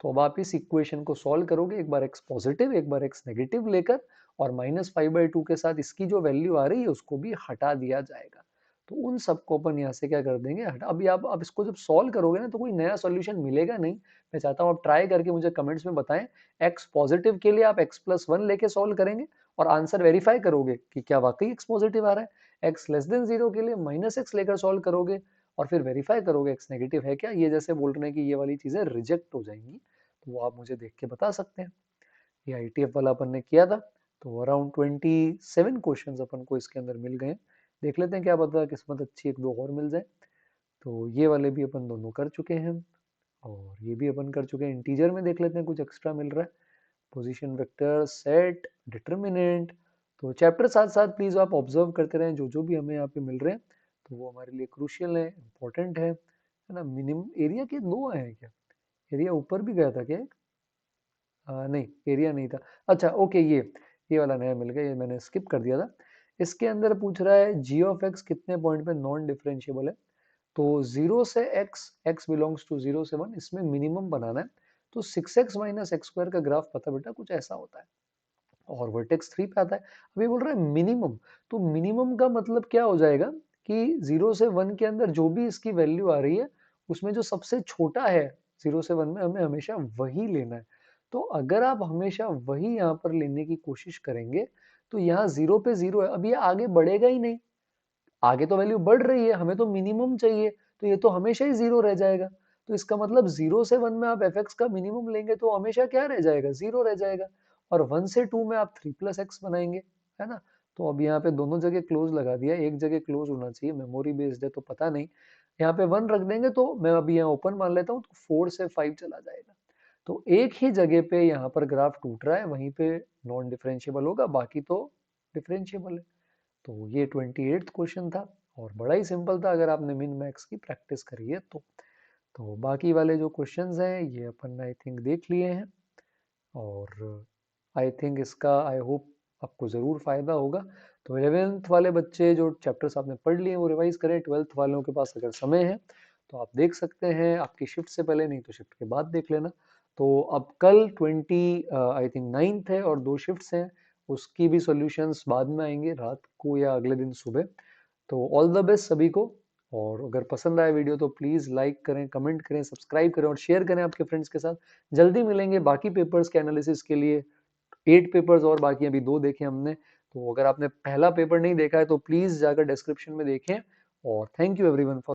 तो अब आप इस इक्वेशन को सॉल्व करोगे, एक बार एक्स पॉजिटिव एक बार एक्स नेगेटिव लेकर, और -5/2 के साथ इसकी जो वैल्यू आ रही है उसको भी हटा दिया जाएगा। तो उन सबको अपन यहाँ से क्या कर देंगे, हटा। अभी आप इसको जब सॉल्व करोगे ना तो कोई नया सॉल्यूशन मिलेगा नहीं। मैं चाहता हूँ आप ट्राई करके मुझे कमेंट्स में बताएं, एक्स पॉजिटिव के लिए आप x+1 लेके सॉल्व करेंगे और आंसर वेरीफाई करोगे कि क्या वाकई एक्स पॉजिटिव आ रहा है, x<0 के लिए -x लेकर सॉल्व करोगे और फिर वेरीफाई करोगे एक्स नेगेटिव है क्या। ये जैसे बोल रहे हैं कि ये वाली चीजें रिजेक्ट हो जाएंगी, तो वो आप मुझे देख के बता सकते हैं। ये आईटीएफ वाला अपन ने किया था, तो अराउंड 27 क्वेश्चंस अपन को इसके अंदर मिल गए। देख लेते हैं, क्या पता किस्मत अच्छी एक दो और मिल जाए। तो ये वाले भी अपन दोनों कर चुके हैं और ये भी अपन कर चुके हैं। इंटीजर में देख लेते हैं कुछ एक्स्ट्रा मिल रहा है, पोजीशन वेक्टर, सेट, डिटर्मिनेंट। तो चैप्टर साथ साथ प्लीज आप ऑब्जर्व करते रहें, जो जो भी हमें यहाँ पे मिल रहे हैं तो वो हमारे लिए क्रूशियल है, इंपॉर्टेंट है ना। मिनिमम एरिया के दो आए हैं क्या, एरिया ऊपर भी गया था क्या एक? नहीं, एरिया नहीं था। अच्छा ओके, ये वाला नया मिल गया, ये मैंने स्किप कर दिया था। इसके अंदर पूछ रहा है जी ऑफ एक्स कितने पॉइंट पे नॉन डिफरेंशिएबल है। तो 0 से x बिलोंग्स टू 0 से 1, इसमें मिनिमम बनाना है। तो 6x माइनस एक्स स्क्वायर का ग्राफ पता बेटा कुछ ऐसा होता है और वर्टेक्स 3 पे आता है। अभी बोल रहा है मिनिमम, तो मिनिमम का मतलब क्या हो जाएगा कि 0 से 1 के अंदर जो भी इसकी वैल्यू आ रही है उसमें जो सबसे छोटा है 0 से 1 में, हमें हमेशा वही लेना है। तो अगर आप हमेशा वही यहाँ पर लेने की कोशिश करेंगे तो यहाँ 0 पे 0 है, अब ये आगे बढ़ेगा ही नहीं। आगे तो वैल्यू बढ़ रही है, हमें तो मिनिमम चाहिए, तो ये तो हमेशा ही 0 रह जाएगा। तो इसका मतलब 0 से 1 में आप एफ एक्स का मिनिमम लेंगे तो हमेशा क्या रह जाएगा, 0 रह जाएगा। और 1 से 2 में आप 3+x बनाएंगे, है ना। तो अब यहाँ पे दोनों जगह क्लोज लगा दिया, एक जगह क्लोज होना चाहिए, मेमोरी बेस्ड है तो पता नहीं। यहाँ पे 1 रख देंगे तो मैं अभी यहाँ ओपन मान लेता हूँ, तो 4 से 5 चला जाएगा। तो एक ही जगह पे यहाँ पर ग्राफ टूट रहा है, वहीं पे नॉन डिफरेंशिएबल होगा, बाकी तो डिफरेंशिएबल है। तो ये 28th क्वेश्चन था और बड़ा ही सिंपल था अगर आपने मिन मैक्स की प्रैक्टिस करी है तो बाकी वाले जो क्वेश्चंस हैं ये अपन आई थिंक देख लिए हैं और आई थिंक इसका आई होप आपको ज़रूर फ़ायदा होगा। तो 11th वाले बच्चे जो चैप्टर्स आपने पढ़ लिए वो रिवाइज करें, 12th वालों के पास अगर समय है तो आप देख सकते हैं, आपकी शिफ्ट से पहले, नहीं तो शिफ्ट के बाद देख लेना। तो अब कल आई थिंक 9th है और 2 शिफ्ट्स हैं, उसकी भी सॉल्यूशंस बाद में आएंगे रात को या अगले दिन सुबह। तो ऑल द बेस्ट सभी को, और अगर पसंद आए वीडियो तो प्लीज़ लाइक करें, कमेंट करें, सब्सक्राइब करें और शेयर करें आपके फ्रेंड्स के साथ। जल्दी मिलेंगे बाकी पेपर्स के एनालिसिस के लिए। 8 पेपर्स और बाकी, अभी 2 देखे हमने। तो अगर आपने पहला पेपर नहीं देखा है तो प्लीज़ जाकर डिस्क्रिप्शन में देखें। और थैंक यू एवरीवन फॉर